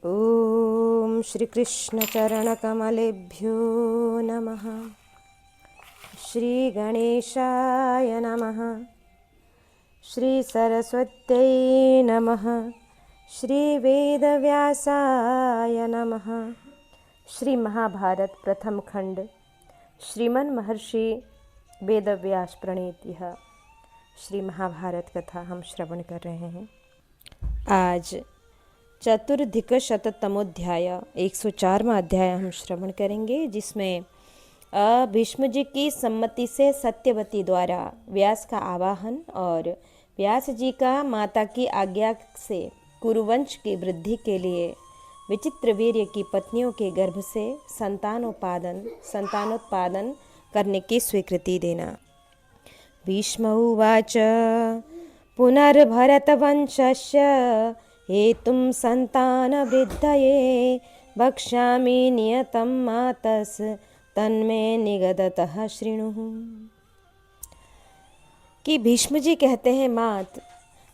ॐ श्रीकृष्णचरणकमलेभ्यो नमः। श्रीगणेशाय नमः। श्रीसरस्वत्यै नमः। श्रीवेदव्यासाय नमः। श्री महाभारत प्रथम खंड श्रीमन महर्षि वेदव्यास प्रणीत यह श्री महाभारत कथा हम श्रवण कर रहे हैं। आज चतुर्धिक शततमोध्याय 104वां अध्याय हम श्रवण करेंगे, जिसमें भीष्म जी की सम्मति से सत्यवती द्वारा व्यास का आवाहन और व्यास जी का माता की आज्ञा से कुरुवंश की वृद्धि के लिए विचित्रवीर्य की पत्नियों के गर्भ से संतानोत्पादन करने की स्वीकृति देना। भीष्म उवाच पुनर्भरतवंशस्य हेतुं संतानवृद्धये वक्ष्यामि नियतं मातस् तन्मे निगदतः शृणुः। कि भीष्म जी कहते हैं, मात,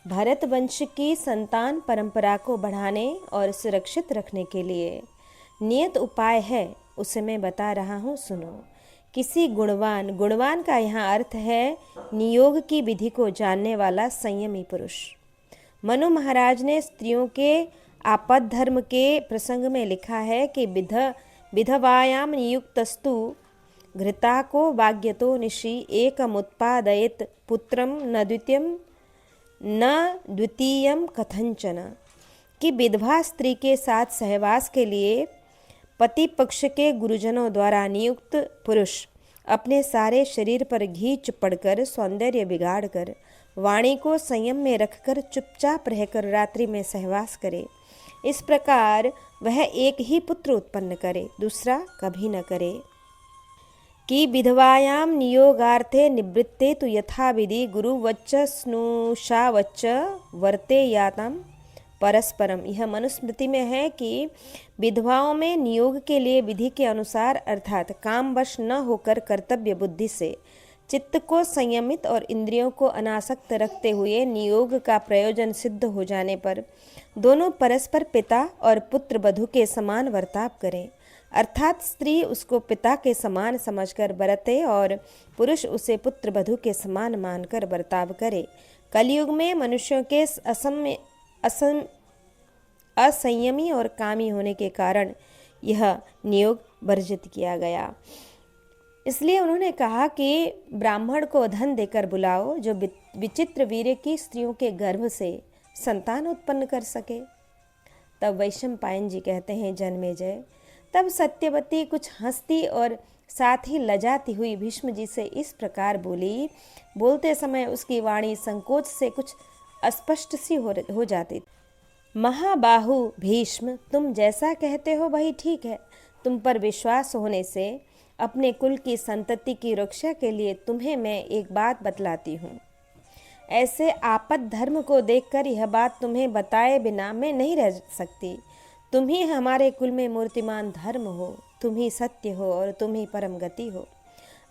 भरत वंश की संतान परंपरा को बढ़ाने और सुरक्षित रखने के लिए नियत उपाय है, उसे मैं बता रहा हूँ, सुनो। किसी गुणवान का यहाँ अर्थ है नियोग की विधि को जानने वाला संयमी पुरुष। मनु महाराज ने स्त्रियों के आपद धर्म के प्रसंग में लिखा है कि विधवायाम नियुक्तस्तु घृता को वाग्यतो निशि एकमुत्पादयेत् पुत्रम न द्वितीयम कथंचन। कि विधवा स्त्री के साथ सहवास के लिए पति पक्ष के गुरुजनों द्वारा नियुक्त पुरुष अपने सारे शरीर पर घी चिपड़कर सौंदर्य बिगाड़कर वाणी को संयम में रखकर चुपचाप रहकर रात्रि में सहवास करे। इस प्रकार वह एक ही पुत्र उत्पन्न करे, दूसरा कभी न करे। कि विधवायाम नियोगार्थे निवृत्ते तु यथाविधि गुरुवच्च स्नुषावच्च वर्ते याताम परस्परम। यह मनुस्मृति में है कि विधवाओं में नियोग के लिए विधि के अनुसार अर्थात कामवश न होकर कर्तव्य बुद्धि से चित्त को संयमित और इंद्रियों को अनासक्त रखते हुए नियोग का प्रयोजन सिद्ध हो जाने पर दोनों परस्पर पिता और पुत्र वधू के समान बर्ताव करें, अर्थात स्त्री उसको पिता के समान समझकर बरते और पुरुष उसे पुत्र वधू के समान मानकर बर्ताव करे। कलयुग में मनुष्यों के असंयमी और कामी होने के कारण यह नियोग वर्जित किया गया। इसलिए उन्होंने कहा कि ब्राह्मण को धन देकर बुलाओ जो विचित्र वीर्य की स्त्रियों के गर्भ से संतान उत्पन्न कर सके। तब वैशंपायन जी कहते हैं, जन्मेजय, तब सत्यवती कुछ हंसती और साथ ही लजाती हुई भीष्म जी से इस प्रकार बोली। बोलते समय उसकी वाणी संकोच से कुछ अस्पष्ट सी हो जाती। महाबाहु भीष्म, तुम जैसा कहते हो वही ठीक है। तुम पर विश्वास होने से अपने कुल की संतति की रक्षा के लिए तुम्हें मैं एक बात बतलाती हूँ। ऐसे आपद धर्म को देखकर यह बात तुम्हें बताए बिना मैं नहीं रह सकती। तुम ही हमारे कुल में मूर्तिमान धर्म हो, तुम ही सत्य हो और तुम ही परम गति हो।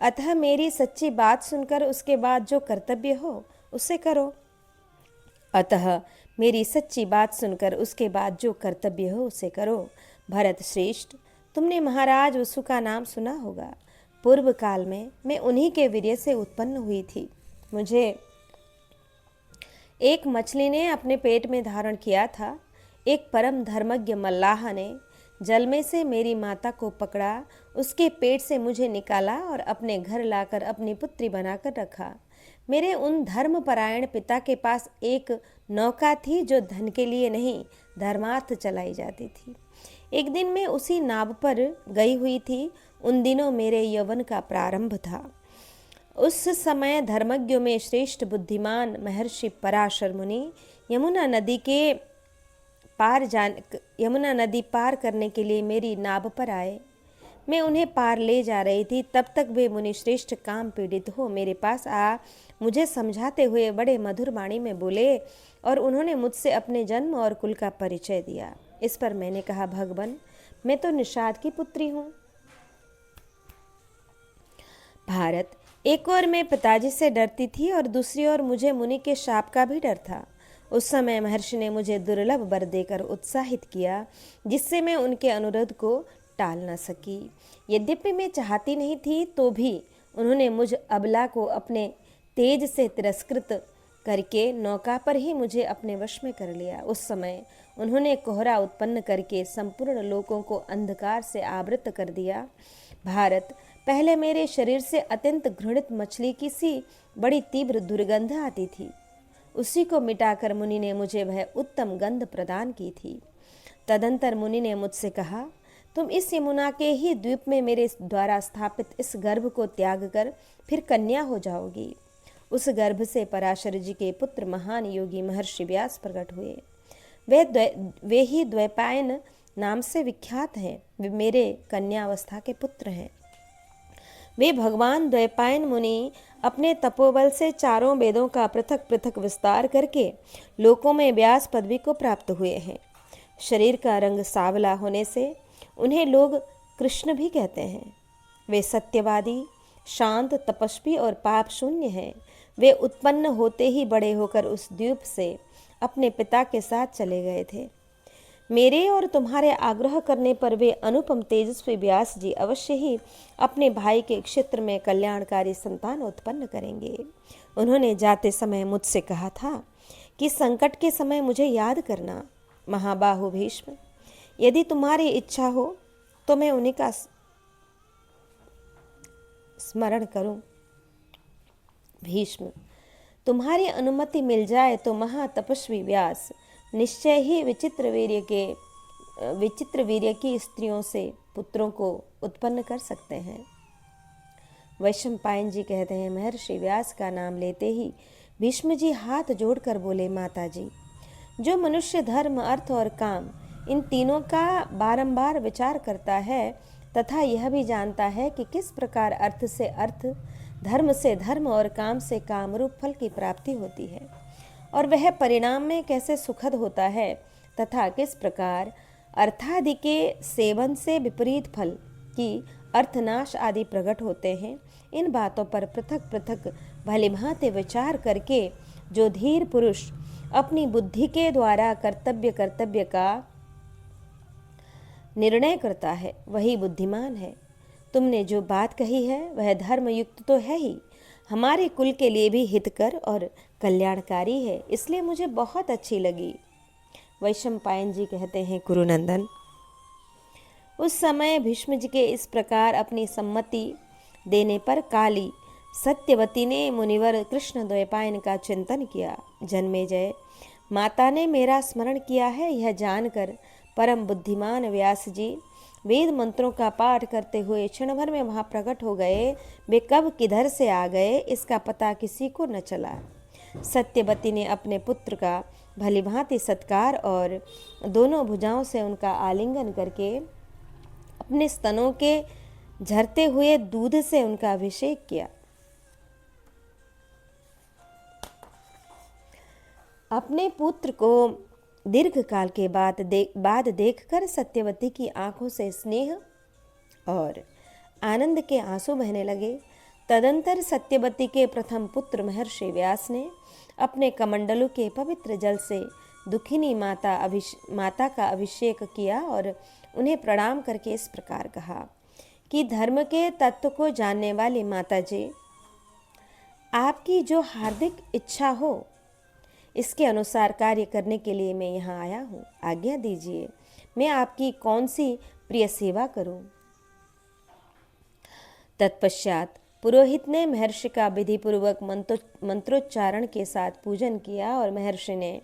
अतः मेरी सच्ची बात सुनकर उसके बाद जो कर्तव्य हो उसे करो। भरत श्रेष्ठ, तुमने महाराज वसु का नाम सुना होगा। पूर्व काल में मैं उन्हीं के वीर्य से उत्पन्न हुई थी। मुझे एक मछली ने अपने पेट में धारण किया था। एक परम धर्मज्ञ मल्लाह ने जल में से मेरी माता को पकड़ा, उसके पेट से मुझे निकाला और अपने घर लाकर अपनी पुत्री बनाकर रखा। मेरे उन धर्मपरायण पिता के पास एक नौका थी जो धन के लिए नहीं, धर्मार्थ चलाई जाती थी। एक दिन मैं उसी नाव पर गई हुई थी। उन दिनों मेरे यौवन का प्रारंभ था। उस समय धर्मज्ञों में श्रेष्ठ बुद्धिमान महर्षि पराशर मुनि यमुना नदी पार करने के लिए मेरी नाव पर आए। मैं उन्हें पार ले जा रही थी। तब तक वे मुनि श्रेष्ठ काम पीड़ित हो मेरे पास आ मुझे समझाते हुए बड़े मधुर वाणी में बोले और उन्होंने मुझसे अपने जन्म और कुल का परिचय दिया। इस पर मैंने कहा, भगवान, मैं तो निषाद की पुत्री हूँ। भारत, एक ओर मैं पिताजी से डरती थी और दूसरी ओर मुझे मुनि के शाप का भी डर था। उस समय महर्षि ने मुझे दुर्लभ वर देकर उत्साहित किया, जिससे मैं उनके अनुरोध को टाल न सकी। यद्यपि मैं चाहती नहीं थी तो भी उन्होंने मुझ अबला को अपने तेज से तिरस्कृत करके नौका पर ही मुझे अपने वश में कर लिया। उस समय उन्होंने कोहरा उत्पन्न करके संपूर्ण लोकों को अंधकार से आवृत कर दिया। भारत, पहले मेरे शरीर से अत्यंत घृणित मछली की सी बड़ी तीव्र दुर्गंध आती थी। उसी को मिटाकर मुनि ने मुझे वह उत्तम गंध प्रदान की थी। तदंतर मुनि ने मुझसे कहा, तुम इस यमुना के ही द्वीप में मेरे द्वारा स्थापित इस गर्भ को त्याग कर फिर कन्या हो जाओगी। उस गर्भ से पराशर जी के पुत्र महान योगी महर्षि व्यास प्रकट हुए। वे ही द्वैपायन नाम से विख्यात हैं। वे मेरे कन्यावस्था के पुत्र हैं। वे भगवान द्वैपायन मुनि अपने तपोबल से चारों वेदों का पृथक पृथक विस्तार करके लोकों में व्यास पदवी को प्राप्त हुए हैं। शरीर का रंग सावला होने से उन्हें लोग कृष्ण भी कहते हैं। वे सत्यवादी, शांत, तपस्वी और पाप शून्य हैं। वे उत्पन्न होते ही बड़े होकर उस द्वीप से अपने पिता के साथ चले गए थे। मेरे और तुम्हारे आग्रह करने पर वे अनुपम तेजस्वी व्यास जी अवश्य ही अपने भाई के क्षेत्र में कल्याणकारी संतान उत्पन्न करेंगे। उन्होंने जाते समय मुझसे कहा था कि संकट के समय मुझे याद करना। महाबाहु भीष्म, यदि तुम्हारी इच्छा हो तो मैं उन्हीं का स्मरण करूं। भीष्म, तुम्हारी अनुमति मिल जाए तो महातपस्वी व्यास निश्चय ही विचित्र वीर्य की स्त्रियों से पुत्रों को उत्पन्न कर सकते हैं। वैशंपायन जी कहते हैं, महर्षि व्यास का नाम लेते ही भीष्म जी हाथ जोड़कर बोले, माता जी, जो मनुष्य धर्म, अर्थ और काम इन तीनों का बारंबार विचार करता है तथा यह भी जानता है कि किस प्रकार अर्थ से अर्थ, धर्म से धर्म और काम से काम रूप फल की प्राप्ति होती है और वह परिणाम में कैसे सुखद होता है तथा किस प्रकार अर्थादि के सेवन से विपरीत फल की अर्थनाश आदि प्रकट होते हैं, इन बातों पर पृथक पृथक भलीभांति विचार करके जो धीर पुरुष अपनी बुद्धि के द्वारा कर्तव्य का निर्णय करता है वही बुद्धिमान है। तुमने जो बात कही है वह धर्मयुक्त तो है ही, हमारे कुल के लिए भी हितकर और कल्याणकारी है, इसलिए मुझे बहुत अच्छी लगी। वैशंपायन जी कहते हैं, कुरुनंदन, उस समय भीष्म जी के इस प्रकार अपनी सम्मति देने पर काली सत्यवती ने मुनिवर कृष्ण द्वैपायन का चिंतन किया। जन्मेजय, माता ने मेरा स्मरण किया है यह जानकर परम बुद्धिमान व्यास जी वेद मंत्रों का पाठ करते हुए क्षण भर में वहां प्रकट हो गए। वे कब किधर से आ गए इसका पता किसी को न चला। सत्यवती ने अपने पुत्र का भलीभांति सत्कार और दोनों भुजाओं से उनका आलिंगन करके अपने स्तनों के झरते हुए दूध से उनका अभिषेक किया। अपने पुत्र को दीर्घ काल के बाद देखकर सत्यवती की आंखों से स्नेह और आनंद के आंसू बहने लगे। तदंतर सत्यवती के प्रथम पुत्र महर्षि व्यास ने अपने कमंडलू के पवित्र जल से दुखिनी माता का अभिषेक किया और उन्हें प्रणाम करके इस प्रकार कहा कि धर्म के तत्व को जानने वाली माता जी, आपकी जो हार्दिक इच्छा हो इसके अनुसार कार्य करने के लिए मैं यहाँ आया हूँ। आज्ञा दीजिए, मैं आपकी कौन सी प्रिय सेवा करूँ। तत्पश्चात पुरोहित ने महर्षि का विधि पूर्वक मंत्रोच्चारण के साथ पूजन किया और महर्षि ने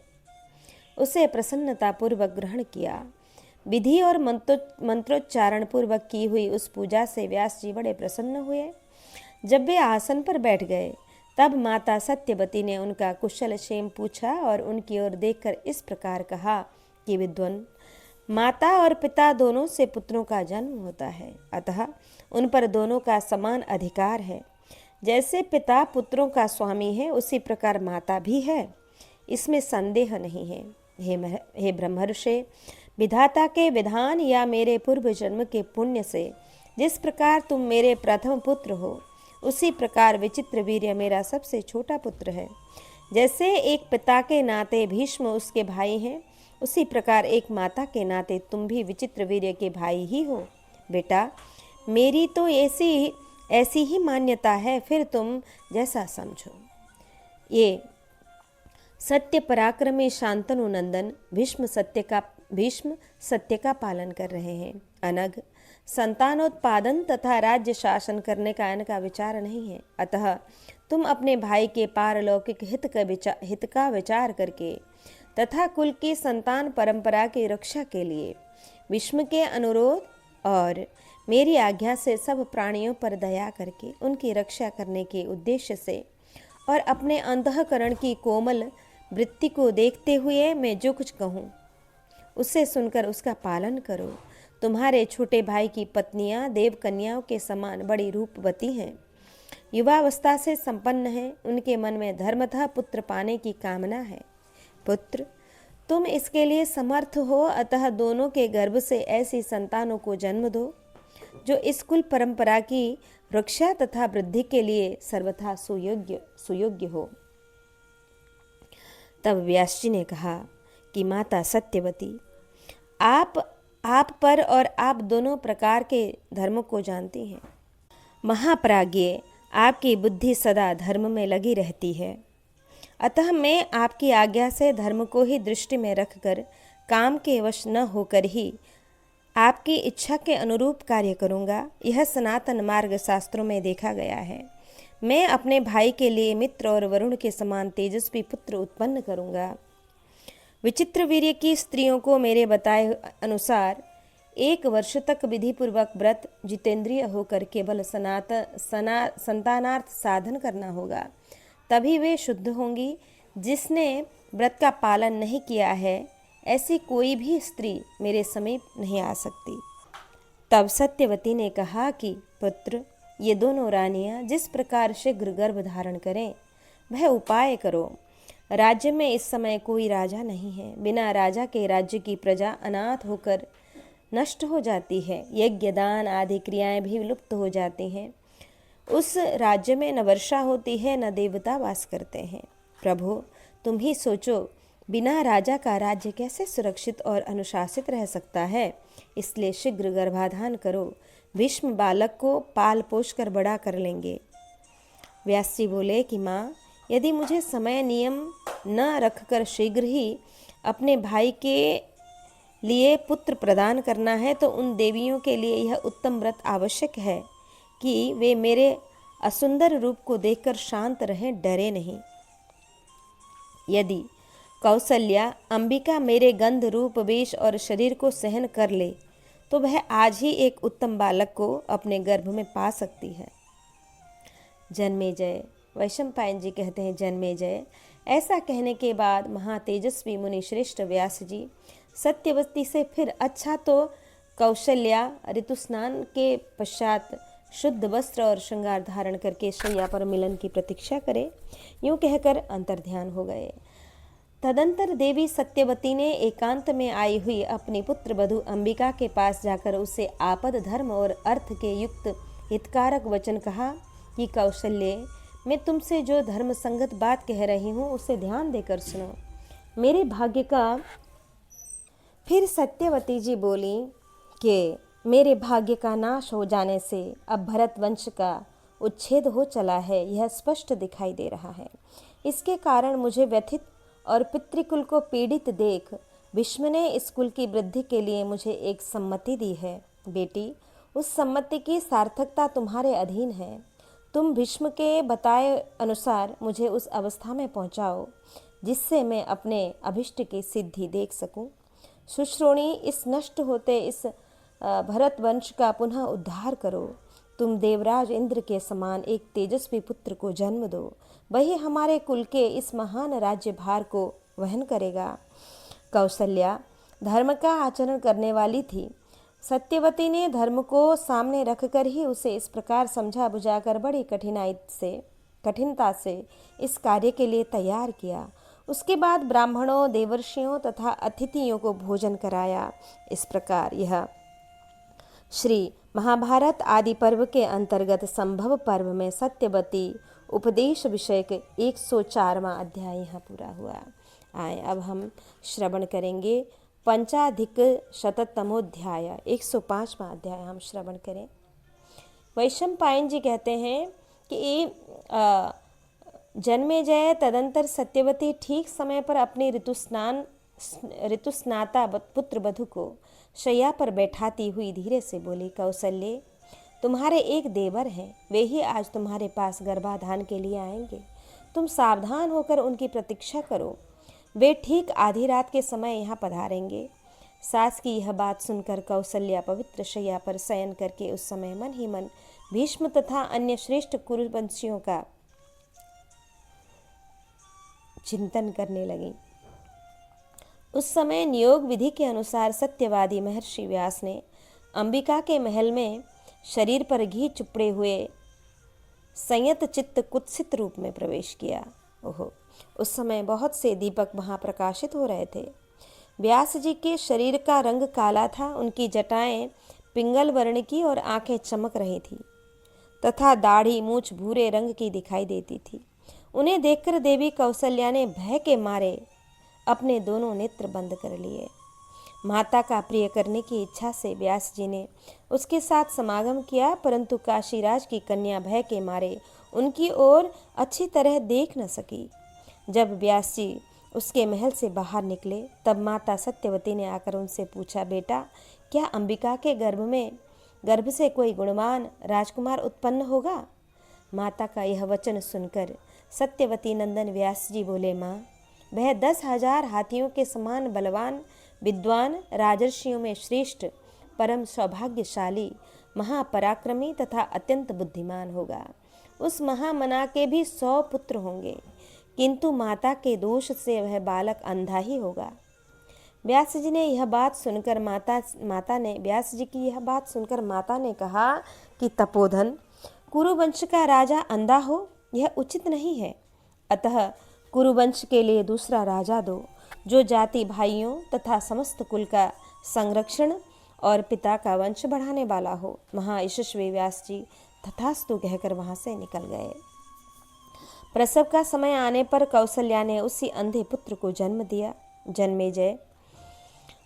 उसे प्रसन्नता पूर्वक ग्रहण किया। विधि और मंत्रोच्चारण पूर्वक की हुई उस पूजा से व्यास जी बड़े प्रसन्न हुए। जब वे आसन पर बैठ गए तब माता सत्यवती ने उनका कुशल क्षेम पूछा और उनकी ओर देखकर इस प्रकार कहा कि विद्वन, माता और पिता दोनों से पुत्रों का जन्म होता है, अतः उन पर दोनों का समान अधिकार है। जैसे पिता पुत्रों का स्वामी है उसी प्रकार माता भी है, इसमें संदेह नहीं है। हे ब्रह्मर्षि, विधाता के विधान या मेरे पूर्व जन्म के पुण्य से जिस प्रकार तुम मेरे प्रथम पुत्र हो, उसी प्रकार विचित्र वीर्य मेरा सबसे छोटा पुत्र है। जैसे एक पिता के नाते भीष्म उसके भाई हैं, उसी प्रकार एक माता के नाते तुम भी विचित्रवीर्य के भाई ही हो। बेटा, मेरी तो ऐसी ही मान्यता है, फिर तुम जैसा समझो। ये सत्य पराक्रमी शांतनु नंदन भीष्म सत्य का पालन कर रहे हैं। अनघ, संतानोत्पादन तथा राज्य शासन करने का इनका विचार नहीं है। अतः तुम अपने भाई के पारलौकिक हित का विचार करके तथा कुल की संतान परंपरा की रक्षा के लिए भीष्म के अनुरोध और मेरी आज्ञा से सब प्राणियों पर दया करके उनकी रक्षा करने के उद्देश्य से और अपने अंतःकरण की कोमल वृत्ति को देखते हुए मैं जो कुछ कहूँ उसे सुनकर उसका पालन करो। तुम्हारे छोटे भाई की पत्नियां देव कन्याओं के समान बड़ी रूपवती हैं, युवावस्था से संपन्न हैं, उनके मन में धर्मतः पुत्र पाने की कामना है। पुत्र, तुम इसके लिए समर्थ हो, अतः दोनों के गर्भ से ऐसी संतानों को जन्म दो जो इस कुल परंपरा की रक्षा तथा वृद्धि के लिए सर्वथा सुयोग्य हो। तब व्यास जी ने कहा कि माता सत्यवती, आप पर और आप दोनों प्रकार के धर्म को जानती हैं। महाप्राज्ञ, आपकी बुद्धि सदा धर्म में लगी रहती है, अतः मैं आपकी आज्ञा से धर्म को ही दृष्टि में रखकर काम के वश न होकर ही आपकी इच्छा के अनुरूप कार्य करूँगा। यह सनातन मार्ग शास्त्रों में देखा गया है। मैं अपने भाई के लिए मित्र और वरुण के समान तेजस्वी पुत्र उत्पन्न करूँगा। विचित्रवीर्य की स्त्रियों को मेरे बताए अनुसार 1 वर्ष तक विधिपूर्वक व्रत जितेंद्रिय होकर केवल संतानार्थ साधन करना होगा, तभी वे शुद्ध होंगी। जिसने व्रत का पालन नहीं किया है, ऐसी कोई भी स्त्री मेरे समीप नहीं आ सकती। तब सत्यवती ने कहा कि पुत्र, ये दोनों रानियां जिस प्रकार शीघ्र गर्भ धारण करें वह उपाय करो। राज्य में इस समय कोई राजा नहीं है। बिना राजा के राज्य की प्रजा अनाथ होकर नष्ट हो जाती है। यज्ञ दान आदि क्रियाएं भी विलुप्त हो जाती हैं। उस राज्य में न वर्षा होती है, न देवता वास करते हैं। प्रभु, तुम ही सोचो, बिना राजा का राज्य कैसे सुरक्षित और अनुशासित रह सकता है। इसलिए शीघ्र गर्भाधान करो। भीष्म बालक को पाल पोष कर बड़ा कर लेंगे। व्यास जी बोले कि माँ, यदि मुझे समय नियम न रखकर शीघ्र ही अपने भाई के लिए पुत्र प्रदान करना है, तो उन देवियों के लिए यह उत्तम व्रत आवश्यक है कि वे मेरे असुंदर रूप को देखकर शांत रहें, डरे नहीं। यदि कौसल्या अंबिका मेरे गंध रूप वेश और शरीर को सहन कर ले, तो वह आज ही एक उत्तम बालक को अपने गर्भ में पा सकती है। जन्मेजय, वैशंपायन जी कहते हैं जन्मेजय, ऐसा कहने के बाद महातेजस्वी मुनि श्रेष्ठ व्यास जी सत्यवती से फिर अच्छा तो कौशल्या ऋतु स्नान के पश्चात शुद्ध वस्त्र और श्रृंगार धारण करके शैया पर मिलन की प्रतीक्षा करे, यूं कहकर अंतर्ध्यान हो गए। तदंतर देवी सत्यवती ने एकांत में आई हुई अपनी पुत्र वधू अंबिका के पास जाकर उसे आपद धर्म और अर्थ के युक्त हितकारक वचन कहा कि कौशल्य, मैं तुमसे जो धर्म संगत बात कह रही हूँ उसे ध्यान देकर सुनो। मेरे भाग्य का। फिर सत्यवती जी बोली कि मेरे भाग्य का नाश हो जाने से अब भरत वंश का उच्छेद हो चला है, यह स्पष्ट दिखाई दे रहा है। इसके कारण मुझे व्यथित और पितृकुल को पीड़ित देख भीष्म ने इस कुल की वृद्धि के लिए मुझे एक सम्मति दी है। बेटी, उस सम्मति की सार्थकता तुम्हारे अधीन है। तुम भीष्म के बताए अनुसार मुझे उस अवस्था में पहुंचाओ जिससे मैं अपने अभिष्ट की सिद्धि देख सकूं। सुश्रोणी, इस नष्ट होते इस भरत वंश का पुनः उद्धार करो। तुम देवराज इंद्र के समान एक तेजस्वी पुत्र को जन्म दो, वही हमारे कुल के इस महान राज्य भार को वहन करेगा। कौशल्या धर्म का आचरण करने वाली थी। सत्यवती ने धर्म को सामने रखकर ही उसे इस प्रकार समझा बुझाकर बड़ी कठिनता से इस कार्य के लिए तैयार किया। उसके बाद ब्राह्मणों, देवर्षियों तथा अतिथियों को भोजन कराया। इस प्रकार यह श्री महाभारत आदि पर्व के अंतर्गत संभव पर्व में सत्यवती उपदेश विषय के 104वां अध्याय यहाँ पूरा हुआ। आए अब हम श्रवण करेंगे पंचाधिक शततमोध्याय 105वां अध्याय हम श्रवण करें। वैशंपायन जी कहते हैं कि जन्मेजय तदंतर सत्यवती ठीक समय पर अपनी ऋतुस्नाता पुत्र वधु को शैया पर बैठाती हुई धीरे से बोली, कौसल्ये, तुम्हारे एक देवर हैं, वे ही आज तुम्हारे पास गर्भाधान के लिए आएंगे। तुम सावधान होकर उनकी प्रतीक्षा करो, वे ठीक आधी रात के समय यहाँ पधारेंगे। सास की यह बात सुनकर कौसल्या पवित्र शैया पर शयन करके उस समय मन ही मन भीष्म तथा अन्य श्रेष्ठ कुरुवंशियों का चिंतन करने लगी। उस समय नियोग विधि के अनुसार सत्यवादी महर्षि व्यास ने अंबिका के महल में शरीर पर घी चुपड़े हुए संयत चित्त कुत्सित रूप में प्रवेश किया। ओहो, उस समय बहुत से दीपक वहाँ प्रकाशित हो रहे थे। व्यास जी के शरीर का रंग काला था, उनकी जटाएं पिंगल वर्ण की और आंखें चमक रही थी तथा दाढ़ी मूछ भूरे रंग की दिखाई देती थी। उन्हें देखकर देवी कौसल्या ने भय के मारे अपने दोनों नेत्र बंद कर लिए। माता का प्रिय करने की इच्छा से व्यास जी ने उसके साथ समागम किया, परंतु काशीराज की कन्या भय के मारे उनकी ओर अच्छी तरह देख न सकी। जब व्यास जी उसके महल से बाहर निकले तब माता सत्यवती ने आकर उनसे पूछा, बेटा, क्या अंबिका के गर्भ से कोई गुणवान राजकुमार उत्पन्न होगा? माता का यह वचन सुनकर सत्यवती नंदन व्यास जी बोले, माँ, वह 10,000 हाथियों के समान बलवान विद्वान राजर्षियों में श्रेष्ठ परम सौभाग्यशाली महापराक्रमी तथा अत्यंत बुद्धिमान होगा। उस महामना के भी 100 पुत्र होंगे, किंतु माता के दोष से वह बालक अंधा ही होगा। व्यास जी ने यह बात सुनकर व्यास जी की यह बात सुनकर माता ने कहा कि तपोधन, कुरुवंश का राजा अंधा हो यह उचित नहीं है। अतः कुरुवंश के लिए दूसरा राजा दो, जो जाति भाइयों तथा समस्त कुल का संरक्षण और पिता का वंश बढ़ाने वाला हो। महायशस्वी व्यास जी तथास्तु कहकर वहां से निकल गए। प्रसव का समय आने पर कौसल्या ने उसी अंधे पुत्र को जन्म दिया, जन्मेजय।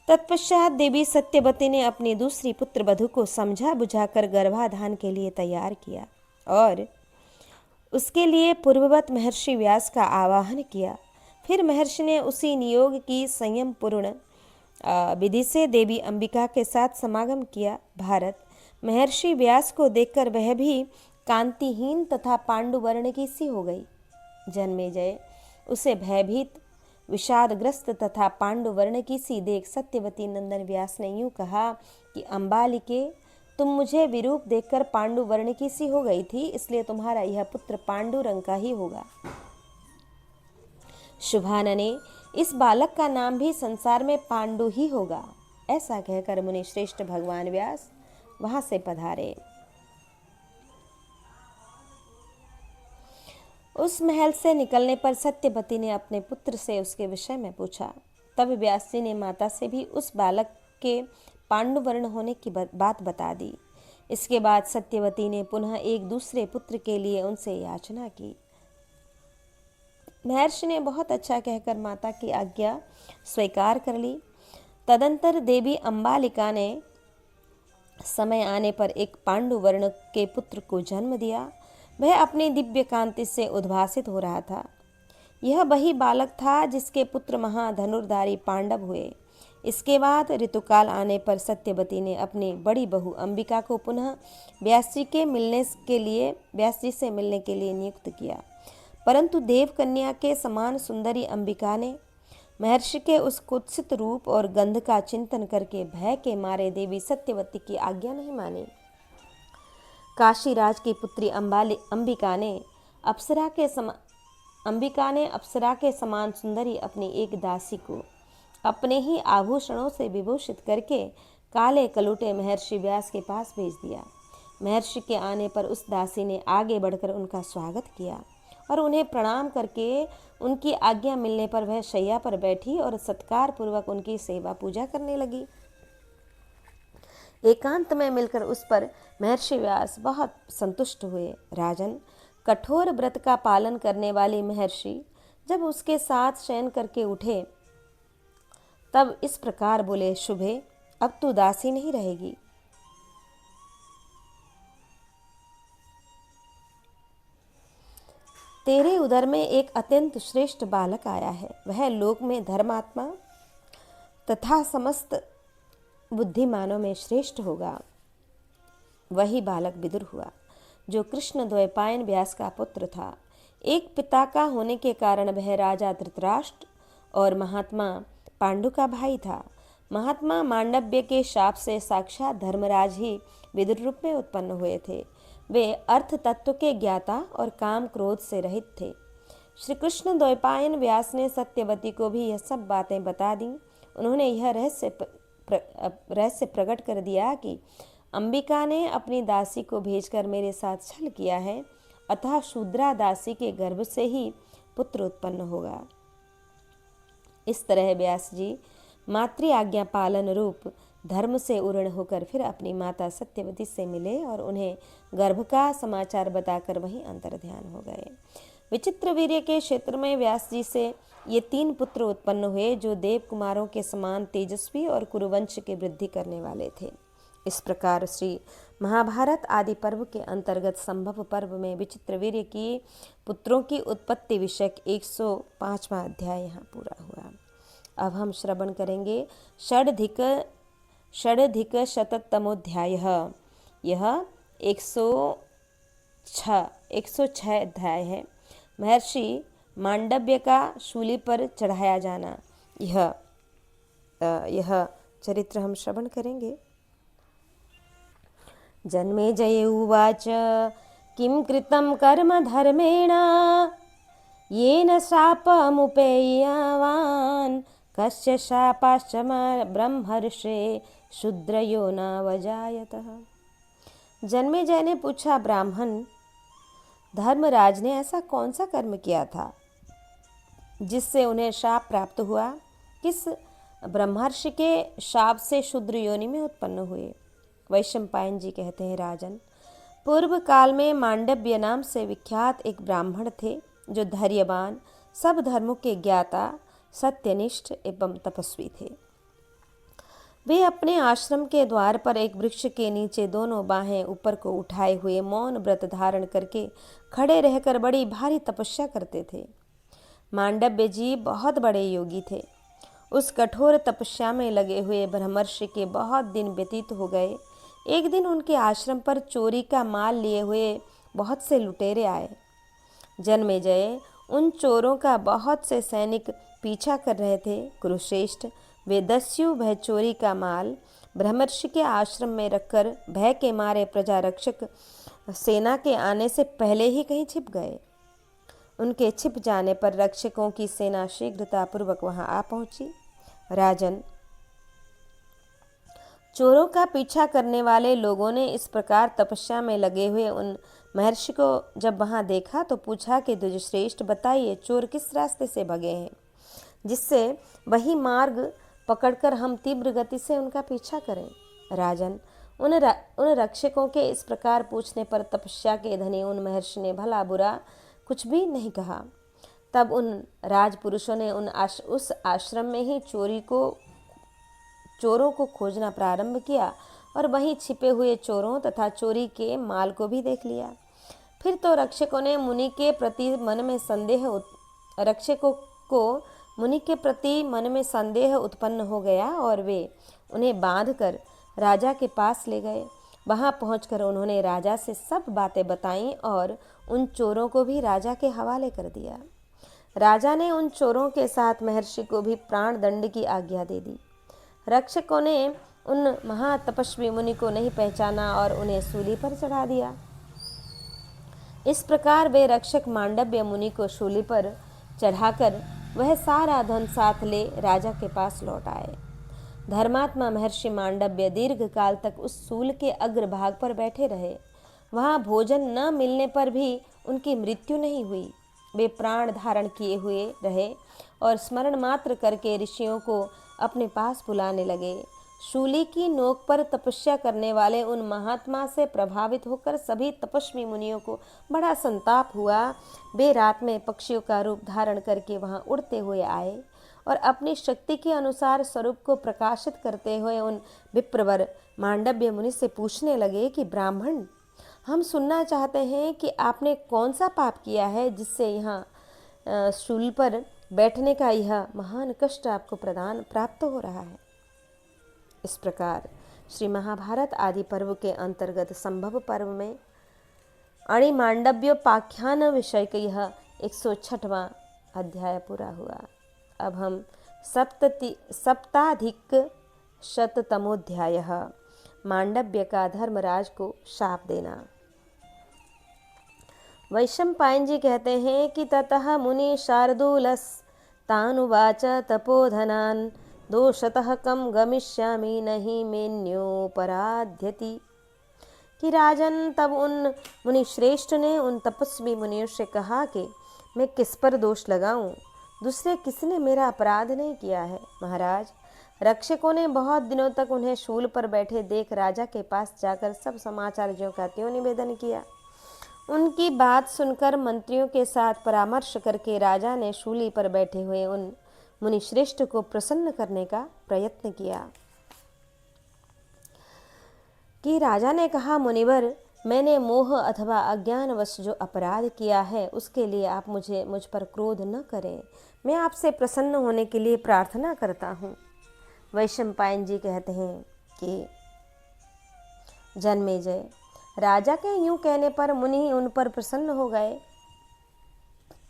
तत्पश्चात देवी सत्यवती ने अपनी दूसरी पुत्र वधु को समझा बुझाकर गर्भाधान के लिए तैयार किया और उसके लिए पूर्ववत महर्षि व्यास का आवाहन किया। फिर महर्षि ने उसी नियोग की संयम पूर्ण विधि से देवी अंबिका के साथ समागम किया। भारत, महर्षि व्यास को देखकर वह भी कांतिहीन तथा पांडुवर्ण की सी हो गई। जन्मेजय, उसे भयभीत विषादग्रस्त तथा पांडुवर्ण की सी देख सत्यवती नंदन व्यास ने यूं कहा कि अंबालिके, तुम मुझे विरूप देखकर पांडुवर्ण की सी हो गई थी, इसलिए तुम्हारा यह पुत्र पांडु रंग का ही होगा। शुभानने, इस बालक का नाम भी संसार में पांडु ही होगा। ऐसा कहकर मुनि श्रेष्ठ भगवान व्यास वहां से पधारे। उस महल से निकलने पर सत्यवती ने अपने पुत्र से उसके विषय में पूछा। तब व्यास जी ने माता से भी उस बालक के पांडुवर्ण होने की बात बता दी। इसके बाद सत्यवती ने पुनः एक दूसरे पुत्र के लिए उनसे याचना की। महर्षि ने बहुत अच्छा कहकर माता की आज्ञा स्वीकार कर ली। तदंतर देवी अंबालिका ने समय आने पर एक पांडुवर्ण के पुत्र को जन्म दिया। वह अपनी दिव्य कांति से उद्भासित हो रहा था। यह वही बालक था जिसके पुत्र महाधनुर्धारी पांडव हुए। इसके बाद ऋतुकाल आने पर सत्यवती ने अपनी बड़ी बहू अंबिका को पुनः व्यास जी से मिलने के लिए नियुक्त किया, परंतु देवकन्या के समान सुंदरी अंबिका ने महर्षि के उस कुत्सित रूप और गंध का चिंतन करके भय के मारे देवी सत्यवती की आज्ञा नहीं मानी। काशीराज की पुत्री अंबिका ने अप्सरा के समान सुंदरी अपनी एक दासी को अपने ही आभूषणों से विभूषित करके काले कलूटे महर्षि व्यास के पास भेज दिया। महर्षि के आने पर उस दासी ने आगे बढ़कर उनका स्वागत किया और उन्हें प्रणाम करके उनकी आज्ञा मिलने पर वह शैया पर बैठी और सत्कार पूर्वक उनकी सेवा पूजा करने लगी। एकांत में मिलकर उस पर महर्षि व्यास बहुत संतुष्ट हुए। राजन, कठोर व्रत का पालन करने वाले महर्षि जब उसके साथ शयन करके उठे तब इस प्रकार बोले, शुभे, अब तू दासी नहीं रहेगी। तेरे उदर में एक अत्यंत श्रेष्ठ बालक आया है। वह लोक में धर्मात्मा तथा समस्त बुद्धिमानों में श्रेष्ठ होगा। वही बालक विदुर हुआ, जो कृष्ण द्वैपायन व्यास का पुत्र था। एक पिता का होने के कारण वह राजा धृतराष्ट्र और महात्मा पांडु का भाई था। महात्मा मांडव्य के शाप से साक्षात धर्मराज ही विदुर रूप में उत्पन्न हुए थे। वे अर्थ तत्व के ज्ञाता और काम क्रोध से रहित थे। श्री कृष्ण द्वैपायन व्यास ने सत्यवती को भी यह सब बातें बता दी। उन्होंने यह रहस्य प्रकट कर दिया कि अंबिका ने अपनी दासी को भेजकर मेरे साथ छल किया है, अतः शूद्रा दासी के गर्भ से ही पुत्र उत्पन्न होगा। इस तरह व्यास जी मातृ आज्ञा पालन रूप धर्म से उर्ण होकर फिर अपनी माता सत्यवती से मिले और उन्हें गर्भ का समाचार बताकर वहीं अंतर्ध्यान हो गए। विचित्र वीर्य के क्षेत्र में व्यास जी से ये 3 पुत्र उत्पन्न हुए, जो देव कुमारों के समान तेजस्वी और कुरुवंश की वृद्धि करने वाले थे। इस प्रकार श्री महाभारत आदि पर्व के अंतर्गत संभव पर्व में विचित्र वीर्य की पुत्रों की उत्पत्ति विषयक 105वां अध्याय यहाँ पूरा हुआ। अब हम श्रवण करेंगे षडधिक शततमोध्याय। यह 106 अध्याय है। महर्षि मांडव्य का शूली पर चढ़ाया जाना, यह चरित्र हम श्रवण करेंगे। जन्मेजय उवाच, किं कृतं कर्म धर्मेण येन शापमुपेयवान्, कस्य शापाश्च ब्रह्मर्षे शूद्रयो नावजायतः। जन्मेजय ने पूछा, ब्राह्मण, धर्मराज ने ऐसा कौन सा कर्म किया था जिससे उन्हें शाप प्राप्त हुआ? किस ब्रह्मर्षि के शाप से शूद्र योनि में उत्पन्न हुए? वैशंपायन जी कहते हैं, राजन, पूर्व काल में मांडव्य नाम से विख्यात एक ब्राह्मण थे, जो धैर्यवान, सब धर्मों के ज्ञाता, सत्यनिष्ठ एवं तपस्वी थे। वे अपने आश्रम के द्वार पर एक वृक्ष के नीचे दोनों बाहें ऊपर को उठाए हुए मौन व्रत धारण करके खड़े रहकर बड़ी भारी तपस्या करते थे। मांडव्य जी बहुत बड़े योगी थे। उस कठोर तपस्या में लगे हुए ब्रह्मर्षि के बहुत दिन व्यतीत हो गए। एक दिन उनके आश्रम पर चोरी का माल लिए हुए बहुत से लुटेरे आए। जन्मेजय, उन चोरों का बहुत से सैनिक पीछा कर रहे थे। कुरुश्रेष्ठ, वे दस्यु वह चोरी का माल ब्रह्मर्षि के आश्रम में रखकर भय के मारे प्रजा रक्षक सेना के आने से पहले ही कहीं छिप गए। उनके छिप जाने पर रक्षकों की सेना शीघ्रतापूर्वक वहां आ पहुंची। राजन, चोरों का पीछा करने वाले लोगों ने इस प्रकार तपस्या में लगे हुए उन महर्षि को जब वहां देखा तो पूछा कि द्विजश्रेष्ठ, बताइए, चोर किस रास्ते से भगे हैं, जिससे वही मार्ग पकड़कर हम तीव्र गति से उनका पीछा करें। राजन, उन रक्षकों के इस प्रकार पूछने पर तपस्या के धनी उन महर्षि ने भला बुरा कुछ भी नहीं कहा। तब उन राजपुरुषों ने उस आश्रम में ही चोरों को खोजना प्रारंभ किया और वहीं छिपे हुए चोरों तथा चोरी के माल को भी देख लिया। फिर तो रक्षकों को मुनि के प्रति मन में संदेह उत्पन्न हो गया और वे उन्हें बांधकर राजा के पास ले गए। वहां पहुंचकर उन्होंने राजा से सब बातें बताईं और उन चोरों को भी राजा के हवाले कर दिया। राजा ने उन चोरों के साथ महर्षि को भी प्राण दंड की आज्ञा दे दी। रक्षकों ने उन महातपस्वी मुनि को नहीं पहचाना और उन्हें सूली पर चढ़ा दिया। इस प्रकार वे रक्षक मांडव्य मुनि को शूली पर चढ़ाकर वह सारा धन साथ ले राजा के पास लौट आए। धर्मात्मा महर्षि मांडव्य दीर्घ काल तक उस सूल के अग्रभाग पर बैठे रहे। वहां भोजन न मिलने पर भी उनकी मृत्यु नहीं हुई। वे प्राण धारण किए हुए रहे और स्मरण मात्र करके ऋषियों को अपने पास बुलाने लगे। शूली की नोक पर तपस्या करने वाले उन महात्मा से प्रभावित होकर सभी तपस्वी मुनियों को बड़ा संताप हुआ। वे रात में पक्षियों का रूप धारण करके वहां उड़ते हुए आए और अपनी शक्ति के अनुसार स्वरूप को प्रकाशित करते हुए उन विप्रवर मांडव्य मुनि से पूछने लगे कि ब्राह्मण, हम सुनना चाहते हैं कि आपने कौन सा पाप किया है जिससे यहाँ शूल पर बैठने का यह महान कष्ट आपको प्राप्त हो रहा है। इस प्रकार श्री महाभारत आदि पर्व के अंतर्गत संभव पर्व में अणिमांडव्योपाख्यान विषय का यह 106वां अध्याय पूरा हुआ। अब हम सप्ताधिक शततमोध्याय मांडव्य का धर्मराज को शाप देना। वैशंपायन जी कहते हैं कि ततः मुनि शार्दूलस् तानुवाच तपोधनान् दोषतः कम गमिष्यामि नहीं मेन्योपराध्यति। कि राजन, तब उन मुनि श्रेष्ठ ने उन तपस्वी मुनियों से कहा कि मैं किस पर दोष लगाऊं, दूसरे किसी ने मेरा अपराध नहीं किया है। महाराज, रक्षकों ने बहुत दिनों तक उन्हें शूल पर बैठे देख राजा के पास जाकर सब समाचार ज्यों का त्यों निवेदन किया। उनकी बात सुनकर मंत्रियों के साथ परामर्श करके राजा ने शूली पर बैठे हुए उन मुनि श्रेष्ठ को प्रसन्न करने का प्रयत्न किया। कि राजा ने कहा, मुनिवर, मैंने मोह अथवा अज्ञानवश जो अपराध किया है उसके लिए आप मुझ पर क्रोध न करें। मैं आपसे प्रसन्न होने के लिए प्रार्थना करता हूँ। वैशंपायन जी कहते हैं कि जन्मेजय, राजा के यूं कहने पर मुनि उन पर प्रसन्न हो गए।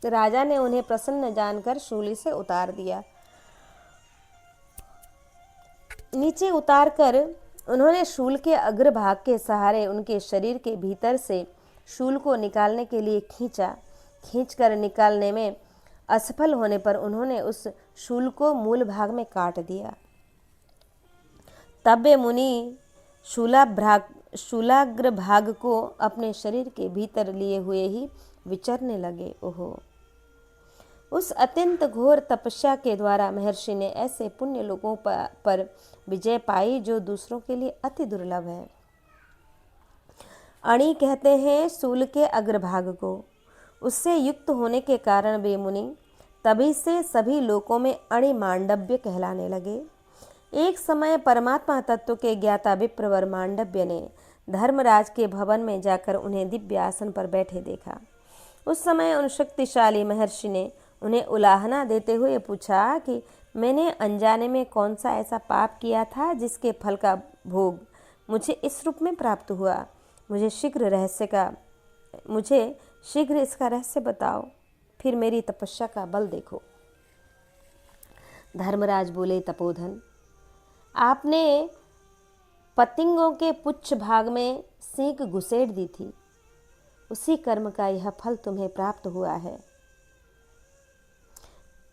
राजा ने उन्हें प्रसन्न जानकर शूली से उतार दिया। नीचे उतारकर उन्होंने शूल के अग्रभाग के सहारे उनके शरीर के भीतर से शूल को निकालने के लिए खींचकर निकालने में असफल होने पर उन्होंने उस शूल को मूल भाग में काट दिया। तब वे मुनि शूलाग्र भाग को अपने शरीर के भीतर लिए हुए ही विचरने लगे। ओहो, उस अत्यंत घोर तपस्या के द्वारा महर्षि ने ऐसे पुण्य लोगों पर विजय पाई जो दूसरों के लिए अति दुर्लभ है। अणि कहते हैं शूल के अग्रभाग को। उससे युक्त होने के कारण वे मुनि तभी से सभी लोकों में अणिमांडव्य कहलाने लगे। एक समय परमात्मा तत्व के ज्ञाता विप्रवर मांडव्य ने धर्मराज के भवन में जाकर उन्हें दिव्य आसन पर बैठे देखा। उस समय उन शक्तिशाली महर्षि ने उन्हें उलाहना देते हुए पूछा कि मैंने अनजाने में कौन सा ऐसा पाप किया था जिसके फल का भोग मुझे इस रूप में प्राप्त हुआ। मुझे शीघ्र इसका रहस्य बताओ, फिर मेरी तपस्या का बल देखो। धर्मराज बोले, तपोधन, आपने पतिंगों के पुच्छ भाग में सींग घुसेड़ दी थी, उसी कर्म का यह फल तुम्हें प्राप्त हुआ है।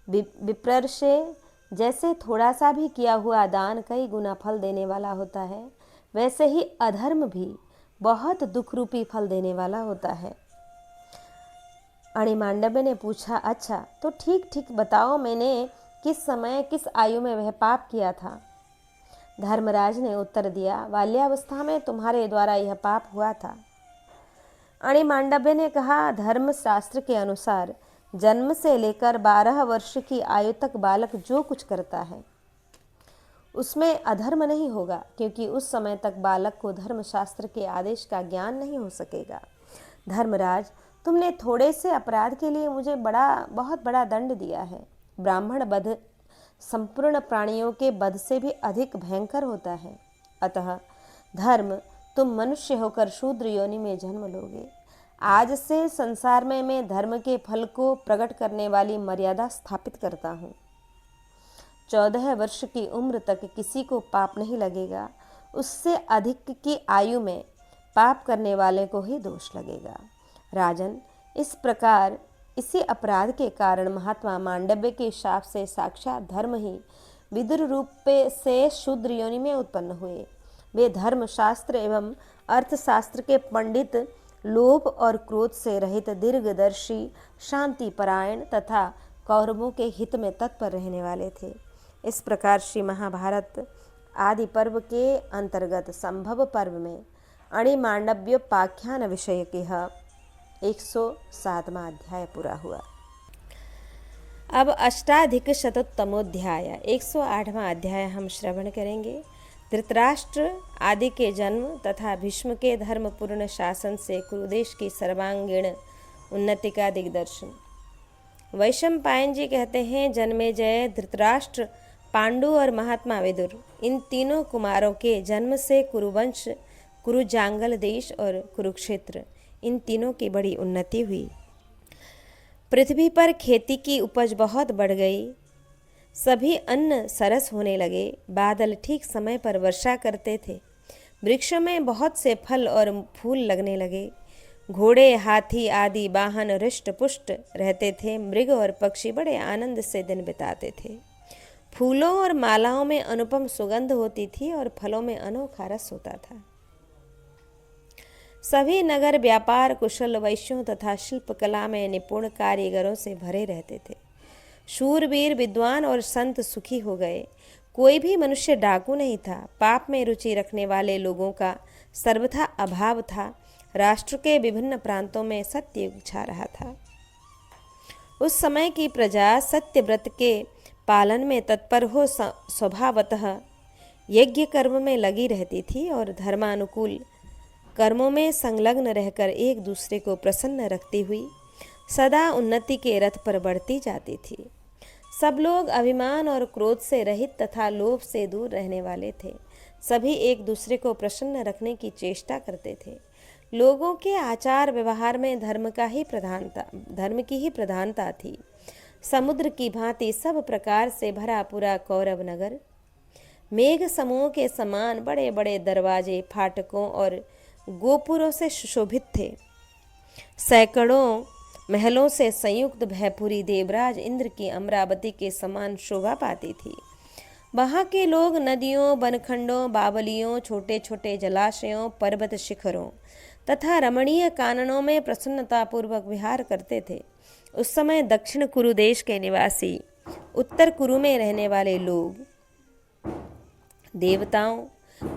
विप्र से जैसे थोड़ा सा भी किया हुआ दान कई गुना फल देने वाला होता है, वैसे ही अधर्म भी बहुत दुख रूपी फल देने वाला होता है। अणिमांडव्य ने पूछा, अच्छा तो ठीक ठीक बताओ, मैंने किस समय किस आयु में वह पाप किया था? धर्मराज ने उत्तर दिया, बाल्यावस्था में तुम्हारे द्वारा यह पाप हुआ था। अणिमांडव्य ने कहा, धर्म शास्त्र के अनुसार जन्म से लेकर 12 वर्ष की आयु तक बालक जो कुछ करता है उसमें अधर्म नहीं होगा, क्योंकि उस समय तक बालक को धर्मशास्त्र के आदेश का ज्ञान नहीं हो सकेगा। धर्मराज, तुमने थोड़े से अपराध के लिए मुझे बहुत बड़ा दंड दिया है। ब्राह्मण वध संपूर्ण प्राणियों के वध से भी अधिक भयंकर होता है। अतः धर्म, तुम मनुष्य होकर शूद्र योनि में जन्म लोगे। आज से संसार में मैं धर्म के फल को प्रकट करने वाली मर्यादा स्थापित करता हूँ। 14 वर्ष की उम्र तक किसी को पाप नहीं लगेगा, उससे अधिक की आयु में पाप करने वाले को ही दोष लगेगा। राजन, इस प्रकार इसी अपराध के कारण महात्मा मांडव्य के शाप से साक्षात धर्म ही विदुर रूप से शूद्र योनि में उत्पन्न हुए। वे धर्मशास्त्र एवं अर्थशास्त्र के पंडित, लोभ और क्रोध से रहित, दीर्घदर्शी, शांति परायण तथा कौरवों के हित में तत्पर रहने वाले थे। इस प्रकार श्री महाभारत आदि पर्व के अंतर्गत संभव पर्व में अणिमांडव्योपाख्यान विषय के 107वां अध्याय पूरा हुआ। अब अष्टाधिक शतोत्तमोध्याय 108वां अध्याय हम श्रवण करेंगे। धृतराष्ट्र आदि के जन्म तथा भीष्म के धर्मपूर्ण शासन से कुरुदेश की सर्वांगीण उन्नति का दिग्दर्शन। वैशंपायन जी कहते हैं, जन्मेजय, धृतराष्ट्र, पांडु और महात्मा विदुर, इन तीनों कुमारों के जन्म से कुरुवंश, कुरुजांगल देश और कुरुक्षेत्र, इन तीनों की बड़ी उन्नति हुई। पृथ्वी पर खेती की उपज बहुत बढ़ गई। सभी अन्न सरस होने लगे। बादल ठीक समय पर वर्षा करते थे। वृक्षों में बहुत से फल और फूल लगने लगे। घोड़े, हाथी आदि वाहन हृष्ट पुष्ट रहते थे। मृग और पक्षी बड़े आनंद से दिन बिताते थे। फूलों और मालाओं में अनुपम सुगंध होती थी और फलों में अनोखा रस होता था। सभी नगर व्यापार कुशल वैश्यों तथा शिल्पकला में निपुण कारीगरों से भरे रहते थे। शूरवीर, विद्वान और संत सुखी हो गए। कोई भी मनुष्य डाकू नहीं था। पाप में रुचि रखने वाले लोगों का सर्वथा अभाव था। राष्ट्र के विभिन्न प्रांतों में सत्ययुग छा रहा था। उस समय की प्रजा सत्यव्रत के पालन में तत्पर हो स्वभावतः यज्ञ कर्म में लगी रहती थी और धर्मानुकूल कर्मों में संलग्न रहकर एक दूसरे को प्रसन्न रखती हुई सदा उन्नति के रथ पर बढ़ती जाती थी। सब लोग अभिमान और क्रोध से रहित तथा लोभ से दूर रहने वाले थे। सभी एक दूसरे को प्रसन्न रखने की चेष्टा करते थे। लोगों के आचार व्यवहार में धर्म की ही प्रधानता थी। समुद्र की भांति सब प्रकार से भरा पूरा कौरव नगर मेघ समूह के समान बड़े बड़े दरवाजे, फाटकों और गोपुरों से सुशोभित थे। सैकड़ों महलों से संयुक्त भयपुरी देवराज इंद्र की अमरावती के समान शोभा पाती थी। वहाँ के लोग नदियों, बनखंडों, बावलियों, छोटे छोटे जलाशयों, पर्वत शिखरों तथा रमणीय काननों में प्रसन्नतापूर्वक विहार करते थे। उस समय दक्षिण कुरु देश के निवासी, उत्तर कुरु में रहने वाले लोग देवताओं,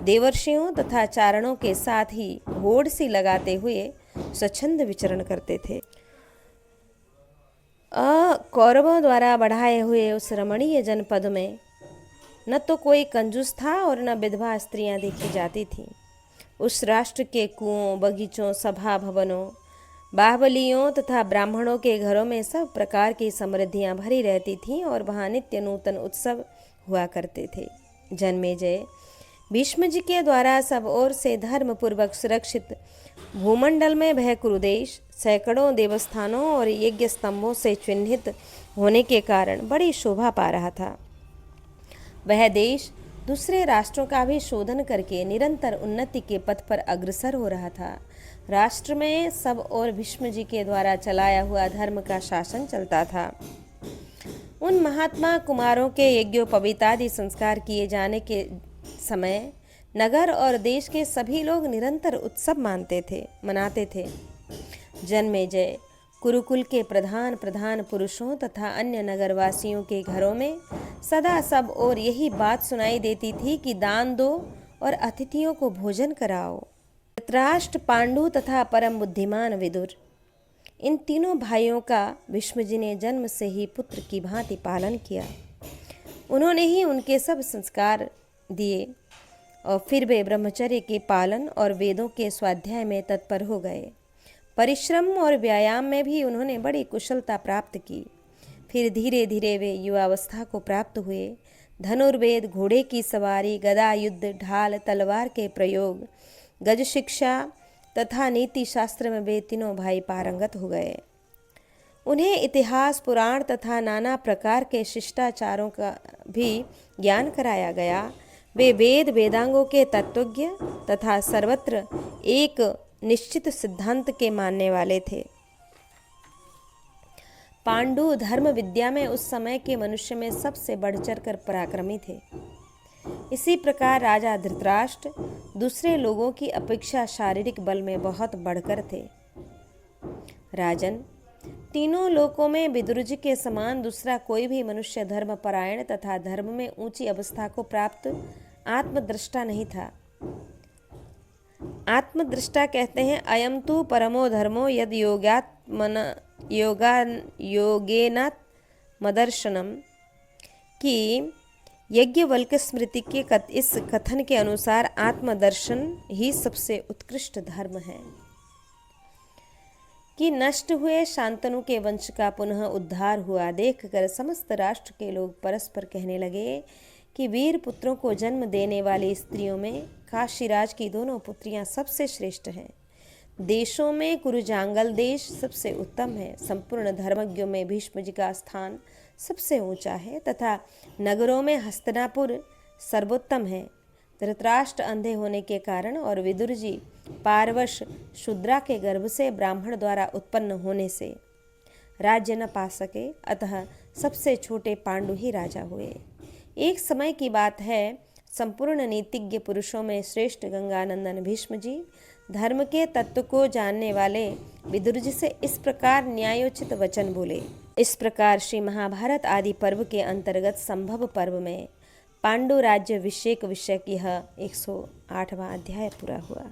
देवर्षियों तथा चारणों के साथ ही होड़ सी लगाते हुए स्वच्छंद विचरण करते थे। कौरवों द्वारा बढ़ाए हुए उस रमणीय जनपद में न तो कोई कंजूस था और न विधवा स्त्रियां देखी जाती थीं। उस राष्ट्र के कुओं, बगीचों, सभा भवनों, बाहुबलियों तथा ब्राह्मणों के घरों में सब प्रकार की समृद्धियां भरी रहती थीं और वहाँ नित्य नूतन उत्सव हुआ करते थे। जन्मेजय, भीष्म जी के द्वारा सब ओर से धर्मपूर्वक सुरक्षित भूमंडल में वह कुरुदेश सैकड़ों देवस्थानों और यज्ञ स्तंभों से चिन्हित होने के कारण बड़ी शोभा पा रहा था। वह देश दूसरे राष्ट्रों का भी शोधन करके निरंतर उन्नति के पथ पर अग्रसर हो रहा था। राष्ट्र में सब और भीष्म जी के द्वारा चलाया हुआ धर्म का शासन चलता था। उन महात्मा कुमारों के यज्ञोपवीतादि संस्कार किए जाने के समय नगर और देश के सभी लोग निरंतर उत्सव मनाते थे। जन्मेजय, कुरुकुल के प्रधान पुरुषों तथा अन्य नगरवासियों के घरों में सदा सब और यही बात सुनाई देती थी कि दान दो और अतिथियों को भोजन कराओ। धृतराष्ट्र, पांडु तथा परम बुद्धिमान विदुर, इन तीनों भाइयों का भीष्म जी ने जन्म से ही पुत्र की भांति पालन किया। उन्होंने ही उनके सब संस्कार दिए और फिर वे ब्रह्मचर्य के पालन और वेदों के स्वाध्याय में तत्पर हो गए। परिश्रम और व्यायाम में भी उन्होंने बड़ी कुशलता प्राप्त की। फिर धीरे धीरे वे युवावस्था को प्राप्त हुए। धनुर्वेद, घोड़े की सवारी, गदा युद्ध, ढाल, तलवार के प्रयोग, गज शिक्षा तथा नीति शास्त्र में वे तीनों भाई पारंगत हो गए। उन्हें इतिहास, पुराण तथा नाना प्रकार के शिष्टाचारों का भी ज्ञान कराया गया। वे वेद वेदांगों के तत्वज्ञ तथा सर्वत्र एक निश्चित सिद्धांत के मानने वाले थे। पांडु धर्म विद्या में उस समय के मनुष्य में सबसे बढ़ चढ़ कर पराक्रमी थे। इसी प्रकार राजा धृतराष्ट्र दूसरे लोगों की अपेक्षा शारीरिक बल में बहुत बढ़कर थे। राजन, तीनों लोकों में विदुर जी के समान दूसरा कोई भी मनुष्य धर्मपरायण तथा धर्म में ऊंची अवस्था को प्राप्त आत्मदृष्टा नहीं था। आत्मदृष्टा कहते हैं अयम तु परमो धर्मो यद योगेनात्मदर्शनम, कि यज्ञवल्क्य स्मृति के इस कथन के अनुसार आत्मदर्शन ही सबसे उत्कृष्ट धर्म है। कि नष्ट हुए शांतनु के वंश का पुनः उद्धार हुआ देखकर समस्त राष्ट्र के लोग परस्पर कहने लगे कि वीर पुत्रों को जन्म देने वाली स्त्रियों में काशीराज की दोनों पुत्रियां सबसे श्रेष्ठ हैं। देशों में कुरुजांगल देश सबसे उत्तम है। संपूर्ण धर्मज्ञों में भीष्म जी का स्थान सबसे ऊंचा है तथा नगरों में हस्तिनापुर सर्वोत्तम है। धृतराष्ट्र अंधे होने के कारण और विदुर जी पारवश शूद्रा के गर्भ से ब्राह्मण द्वारा उत्पन्न होने से राज्य न पा सके, अतः सबसे छोटे पांडु ही राजा हुए। एक समय की बात है, संपूर्ण नीतिज्ञ पुरुषों में श्रेष्ठ गंगानंदन भीष्म जी धर्म के तत्व को जानने वाले विदुर जी से इस प्रकार न्यायोचित वचन बोले। इस प्रकार श्री महाभारत आदि पर्व के अंतर्गत संभव पर्व में पांडु राज्य विषेक विषय की यह 108वां अध्याय पूरा हुआ।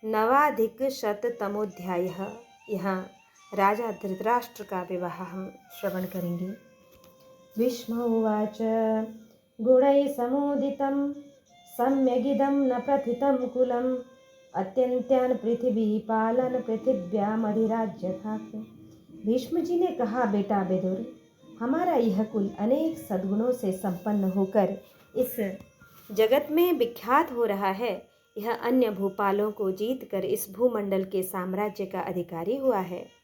नवाधिक शततमोध्याय। यहाँ राजा धृतराष्ट्र का विवाह हम श्रवण करेंगे। भीष्म उवाच गुणैः समुदितं सम्यगिदं न प्रथितं कुलम् अत्यन्त्यान् पृथिवी पालन पृथिव्यामधिराज्यथात्। भीष्म जी ने कहा, बेटा विदुर, हमारा यह कुल अनेक सद्गुणों से संपन्न होकर इस जगत में विख्यात हो रहा है। यह अन्य भूपालों को जीतकर इस भूमंडल के साम्राज्य का अधिकारी हुआ है।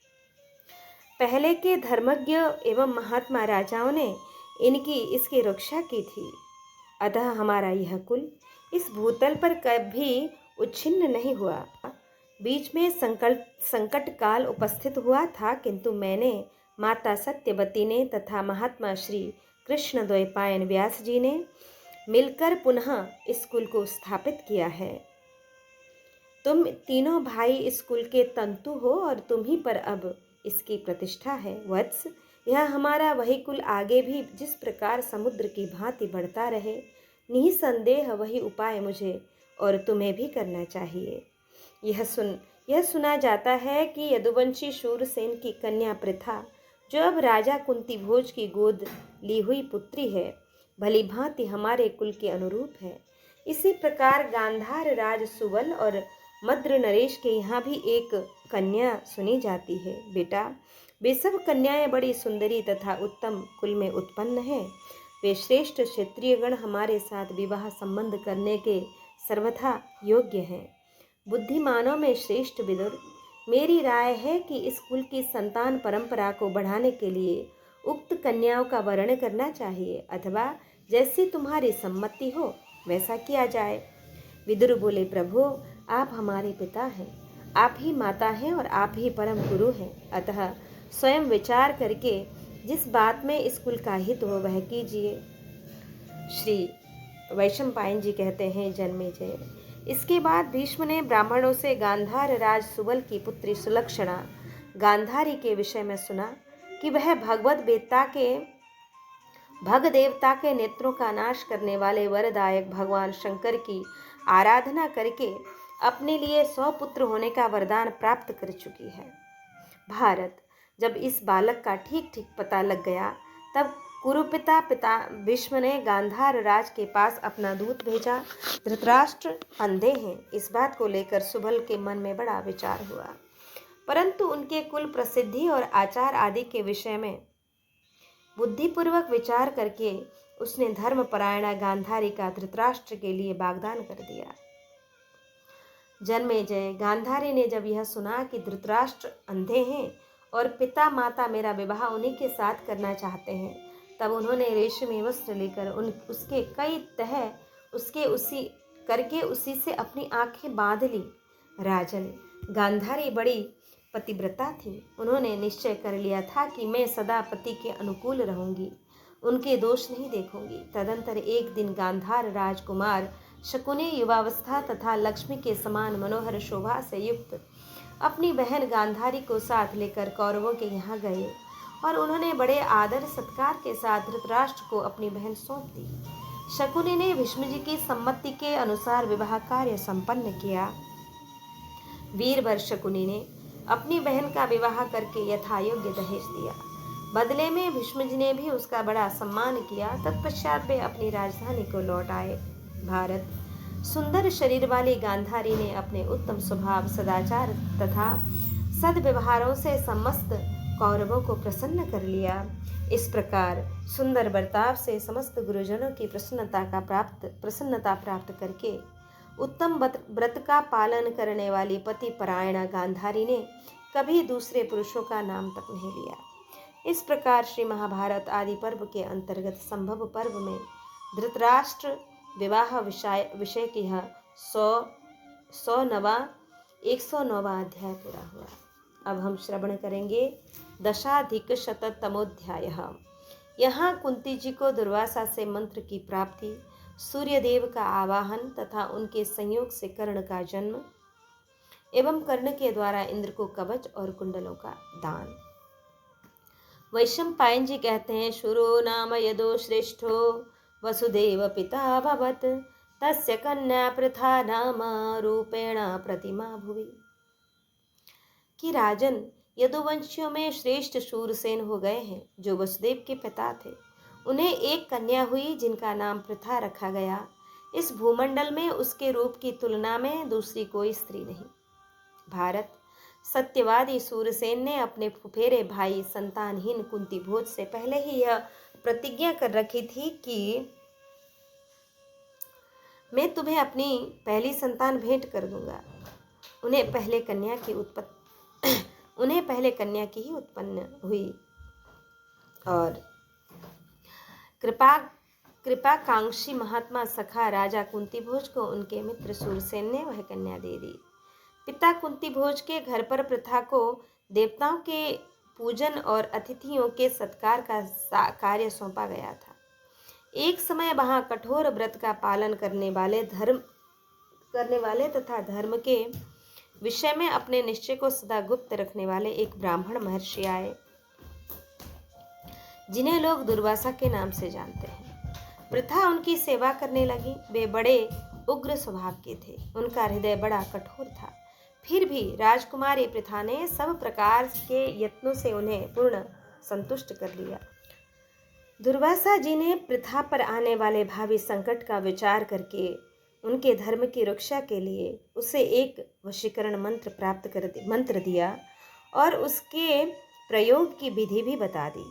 पहले के धर्मज्ञ एवं महात्मा राजाओं ने इसकी रक्षा की थी, अतः हमारा यह कुल इस भूतल पर कभी उच्छिन्न नहीं हुआ। बीच में संकट काल उपस्थित हुआ था, किंतु मैंने, माता सत्यवती ने तथा महात्मा श्री कृष्ण द्वैपायन व्यास जी ने मिलकर पुनः इस कुल को स्थापित किया है। तुम तीनों भाई इस कुल के तंतु हो और तुम ही पर अब इसकी प्रतिष्ठा है। वत्स, यह हमारा वही कुल आगे भी जिस प्रकार समुद्र की भांति बढ़ता रहे, निसंदेह वही उपाय मुझे और तुम्हें भी करना चाहिए। यह सुना जाता है कि यदुवंशी शूरसेन की कन्या प्रथा, जो अब राजा कुंती भोज की गोद ली हुई पुत्री है, भली भांति हमारे कुल के अनुरूप है। इसी प्रकार गांधार राज सुबल और मद्र नरेश के यहाँ भी एक कन्या सुनी जाती है। बेटा, वे सब कन्याएं बड़ी सुंदरी तथा उत्तम कुल में उत्पन्न हैं। वे श्रेष्ठ क्षत्रिय गण हमारे साथ विवाह संबंध करने के सर्वथा योग्य हैं। बुद्धिमानों में श्रेष्ठ विदुर, मेरी राय है कि इस कुल की संतान परंपरा को बढ़ाने के लिए उक्त कन्याओं का वर्ण करना चाहिए, अथवा जैसी तुम्हारी सम्मति हो वैसा किया जाए। विदुर बोले, प्रभु, आप हमारे पिता हैं, आप ही माता हैं और आप ही परम गुरु हैं, अतः स्वयं विचार करके जिस बात में इस कुल का हित हो वह कीजिए। श्री वैशंपायन जी कहते हैं, जन्मेजय। इसके बाद भीष्म ने ब्राह्मणों से गांधार राज सुबल की पुत्री सुलक्षणा गांधारी के विषय में सुना कि वह भग देवता के नेत्रों का नाश करने वाले वरदायक भगवान शंकर की आराधना करके अपने लिए 100 पुत्र होने का वरदान प्राप्त कर चुकी है। भारत, जब इस बालक का ठीक ठीक पता लग गया, तब पिता भीष्म ने गांधार राज के पास अपना दूत भेजा। धृतराष्ट्र अंधे हैं, इस बात को लेकर सुबल के मन में बड़ा विचार हुआ, परंतु उनके कुल प्रसिद्धि और आचार आदि के विषय में बुद्धिपूर्वक विचार करके उसने धर्मपरायणा गांधारी का धृतराष्ट्र के लिए वाग्दान कर दिया। जन्मेजय, गांधारी ने जब यह सुना कि धृतराष्ट्र अंधे हैं और पिता माता मेरा विवाह उन्हीं के साथ करना चाहते हैं, तब उन्होंने रेशमी वस्त्र लेकर उसके कई तह उसी से अपनी आंखें बांध ली। राजन, गांधारी बड़ी पतिव्रता थी। उन्होंने निश्चय कर लिया था कि मैं सदा पति के अनुकूल रहूंगी, उनके दोष नहीं देखूंगी। तदंतर एक दिन गांधार राजकुमार शकुनी युवावस्था तथा लक्ष्मी के समान मनोहर शोभा से युक्त अपनी बहन गांधारी को साथ लेकर कौरवों के यहाँ गए और उन्होंने बड़े आदर सत्कार के साथ धृतराष्ट्र को अपनी बहन सौंप दी। शकुनी ने भीष्म जी की सम्मति के अनुसार विवाह कार्य संपन्न किया। वीरवर शकुनी ने अपनी बहन का विवाह करके यथायोग्य दहेज दिया। बदले में भीष्म जी ने भी उसका बड़ा सम्मान किया। तत्पश्चात वे अपनी राजधानी को लौट आए। भारत, सुंदर शरीर वाली गांधारी ने अपने उत्तम स्वभाव, सदाचार तथा सद्व्यवहारों से समस्त कौरवों को प्रसन्न कर लिया। इस प्रकार सुंदर बर्ताव से समस्त गुरुजनों की प्रसन्नता प्राप्त करके उत्तम व्रत का पालन करने वाली पति परायणा गांधारी ने कभी दूसरे पुरुषों का नाम तक नहीं लिया। इस प्रकार श्री महाभारत आदि पर्व के अंतर्गत संभव पर्व में धृतराष्ट्र विवाह विषय की यह 109वां अध्याय पूरा हुआ। अब हम श्रवण करेंगे दशाधिकशततमोध्याय। यहाँ कुंती जी को दुर्वासा से मंत्र की प्राप्ति, सूर्यदेव का आवाहन तथा उनके संयोग से कर्ण का जन्म एवं कर्ण के द्वारा इंद्र को कवच और कुंडलों का दान। वैशंपायन जी कहते हैं, शुरो नाम यदो श्रेष्ठो वसुदेव पिता अभवत् तस्य कन्या पृथा नाम रूपेण प्रतिमा भुवि। कि राजन, यदुवंशियों में श्रेष्ठ शूरसेन हो गए हैं जो वसुदेव के पिता थे। उन्हें एक कन्या हुई जिनका नाम पृथा रखा गया। इस भूमंडल में उसके रूप की तुलना में दूसरी कोई स्त्री नहीं। भारत, सत्यवादी सूरसेन ने अपने फुफेरे भाई संतानहीन कुंती भोज से पहले ही यह प्रतिज्ञा कर रखी थी कि मैं तुम्हें अपनी पहली संतान भेंट कर दूंगा। उन्हें पहले कन्या की ही उत्पन्न हुई और कृपाकांक्षी महात्मा सखा राजा कुंती भोज को उनके मित्र सूरसेन ने वह कन्या दे दी। पिता कुंती भोज के घर पर पृथा को देवताओं के पूजन और अतिथियों के सत्कार का कार्य सौंपा गया था। एक समय वहां कठोर व्रत का पालन करने वाले तथा धर्म के विषय में अपने निश्चय को सदा गुप्त रखने वाले एक ब्राह्मण महर्षि आए, जिन्हें लोग दुर्वासा के नाम से जानते हैं। पृथा उनकी सेवा करने लगी। वे बड़े उग्र स्वभाव के थे। उनका हृदय बड़ा कठोर था। फिर भी राजकुमारी पृथा ने सब प्रकार के यत्नों से उन्हें पूर्ण संतुष्ट कर लिया। दुर्वासा जी ने पृथा पर आने वाले भावी संकट का विचार करके उनके धर्म की रक्षा के लिए उसे एक वशीकरण मंत्र दिया और उसके प्रयोग की विधि भी बता दी।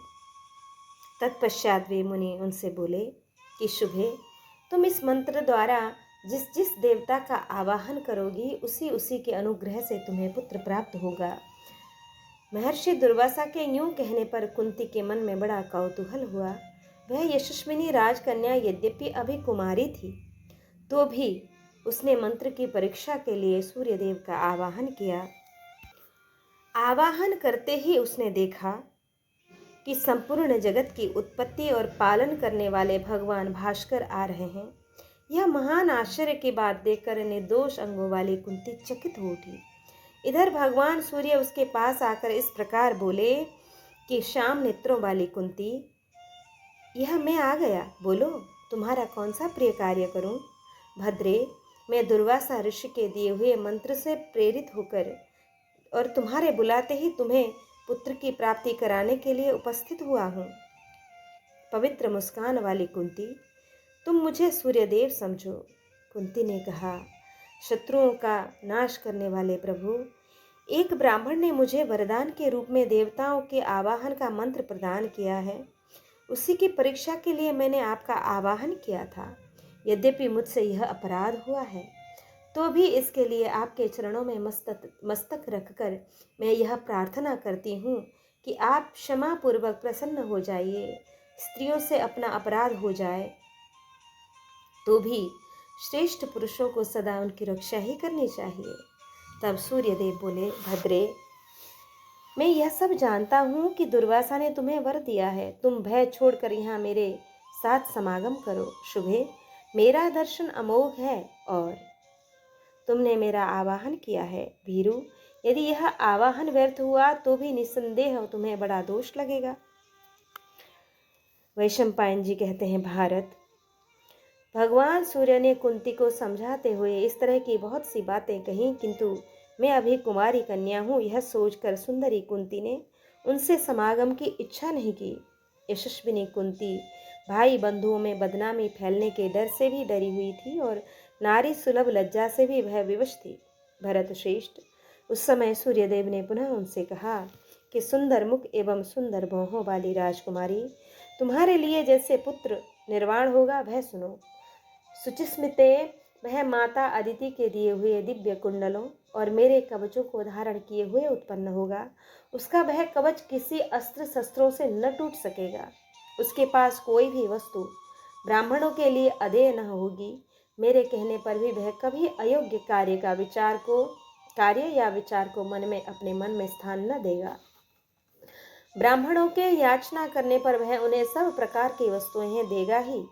तत्पश्चात वे मुनि उनसे बोले कि शुभे, तुम इस मंत्र द्वारा जिस जिस देवता का आवाहन करोगी उसी के अनुग्रह से तुम्हें पुत्र प्राप्त होगा। महर्षि दुर्वासा के यूं कहने पर कुंती के मन में बड़ा कौतूहल हुआ। वह यशस्विनी राजकन्या यद्यपि अभी कुमारी थी, तो भी उसने मंत्र की परीक्षा के लिए सूर्यदेव का आवाहन किया। आवाहन करते ही उसने देखा कि संपूर्ण जगत की उत्पत्ति और पालन करने वाले भगवान भास्कर आ रहे हैं। यह महान आश्चर्य की बात देखकर निर्दोष अंगों वाली कुंती चकित हो उठी। इधर भगवान सूर्य उसके पास आकर इस प्रकार बोले कि श्याम नेत्रों वाली कुंती, यह मैं आ गया, बोलो तुम्हारा कौन सा प्रिय कार्य करूं। भद्रे, मैं दुर्वासा ऋषि के दिए हुए मंत्र से प्रेरित होकर और तुम्हारे बुलाते ही तुम्हें पुत्र की प्राप्ति कराने के लिए उपस्थित हुआ हूँ। पवित्र मुस्कान वाली कुंती, तुम मुझे सूर्यदेव समझो। कुंती ने कहा, शत्रुओं का नाश करने वाले प्रभु, एक ब्राह्मण ने मुझे वरदान के रूप में देवताओं के आवाहन का मंत्र प्रदान किया है। उसी की परीक्षा के लिए मैंने आपका आवाहन किया था। यद्यपि मुझसे यह अपराध हुआ है, तो भी इसके लिए आपके चरणों में मस्तक रखकर मैं यह प्रार्थना करती हूँ कि आप क्षमा पूर्वक प्रसन्न हो जाइए। स्त्रियों से अपना अपराध हो जाए तो भी श्रेष्ठ पुरुषों को सदा उनकी रक्षा ही करनी चाहिए। तब सूर्यदेव बोले, भद्रे, मैं यह सब जानता हूँ कि दुर्वासा ने तुम्हें वर दिया है। तुम भय छोड़कर यहाँ मेरे साथ समागम करो। शुभे, मेरा दर्शन अमोघ है और तुमने मेरा आवाहन किया है। भीरु, यदि यह आवाहन व्यर्थ हुआ तो भी निस्संदेह तुम्हें बड़ा दोष लगेगा। वैशंपायन जी कहते हैं, भारत, भगवान सूर्य ने कुंती को समझाते हुए इस तरह की बहुत सी बातें कहीं, किंतु मैं अभी कुमारी कन्या हूँ, यह सोचकर सुंदरी कुंती ने उनसे समागम की इच्छा नहीं की। यशस्विनी कुंती भाई बंधुओं में बदनामी फैलने के डर से भी डरी हुई थी और नारी सुलभ लज्जा से भी वह विवश थी। भरत श्रेष्ठ, उस समय सूर्यदेव ने पुनः उनसे कहा कि सुंदर मुख एवं सुंदर भौहों वाली राजकुमारी, तुम्हारे लिए जैसे पुत्र निर्वाण होगा वह सुनो। सुचिस्मिते, वह माता अदिति के दिए हुए दिव्य कुंडलों और मेरे कवचों को धारण किए हुए उत्पन्न होगा। उसका वह कवच किसी अस्त्र शस्त्रों से न टूट सकेगा। उसके पास कोई भी वस्तु ब्राह्मणों के लिए अदेय न होगी। मेरे कहने पर भी वह कभी अयोग्य कार्य या विचार को मन में अपने मन में स्थान न देगा। ब्राह्मणों के याचना करने पर वह उन्हें सब प्रकार की वस्तुएं देगा ही,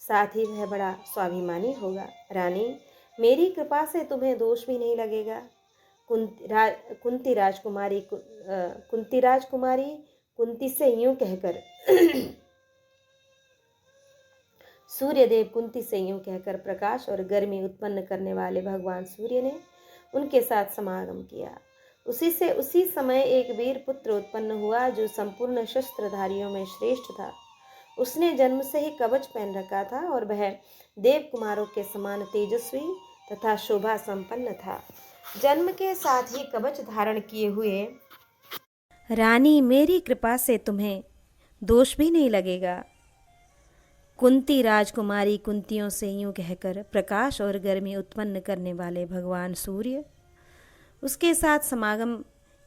साथ ही वह बड़ा स्वाभिमानी होगा। रानी, मेरी कृपा से तुम्हें दोष भी नहीं लगेगा। कुंती राजकुमारी कुंती से यूं कहकर सूर्यदेव कुंती से यूं कहकर प्रकाश और गर्मी उत्पन्न करने वाले भगवान सूर्य ने उनके साथ समागम किया। उसी समय एक वीर पुत्र उत्पन्न हुआ जो संपूर्ण शस्त्रधारियों में श्रेष्ठ था। उसने जन्म से ही कवच पहन रखा था और वह देव कुमारों के समान तेजस्वी तथा शोभा संपन्न था। जन्म के साथ ही कवच धारण किए हुए रानी, मेरी कृपा से तुम्हें दोष भी नहीं लगेगा। कुंती राजकुमारी कुंतियों से यूं कहकर प्रकाश और गर्मी उत्पन्न करने वाले भगवान सूर्य उसके साथ समागम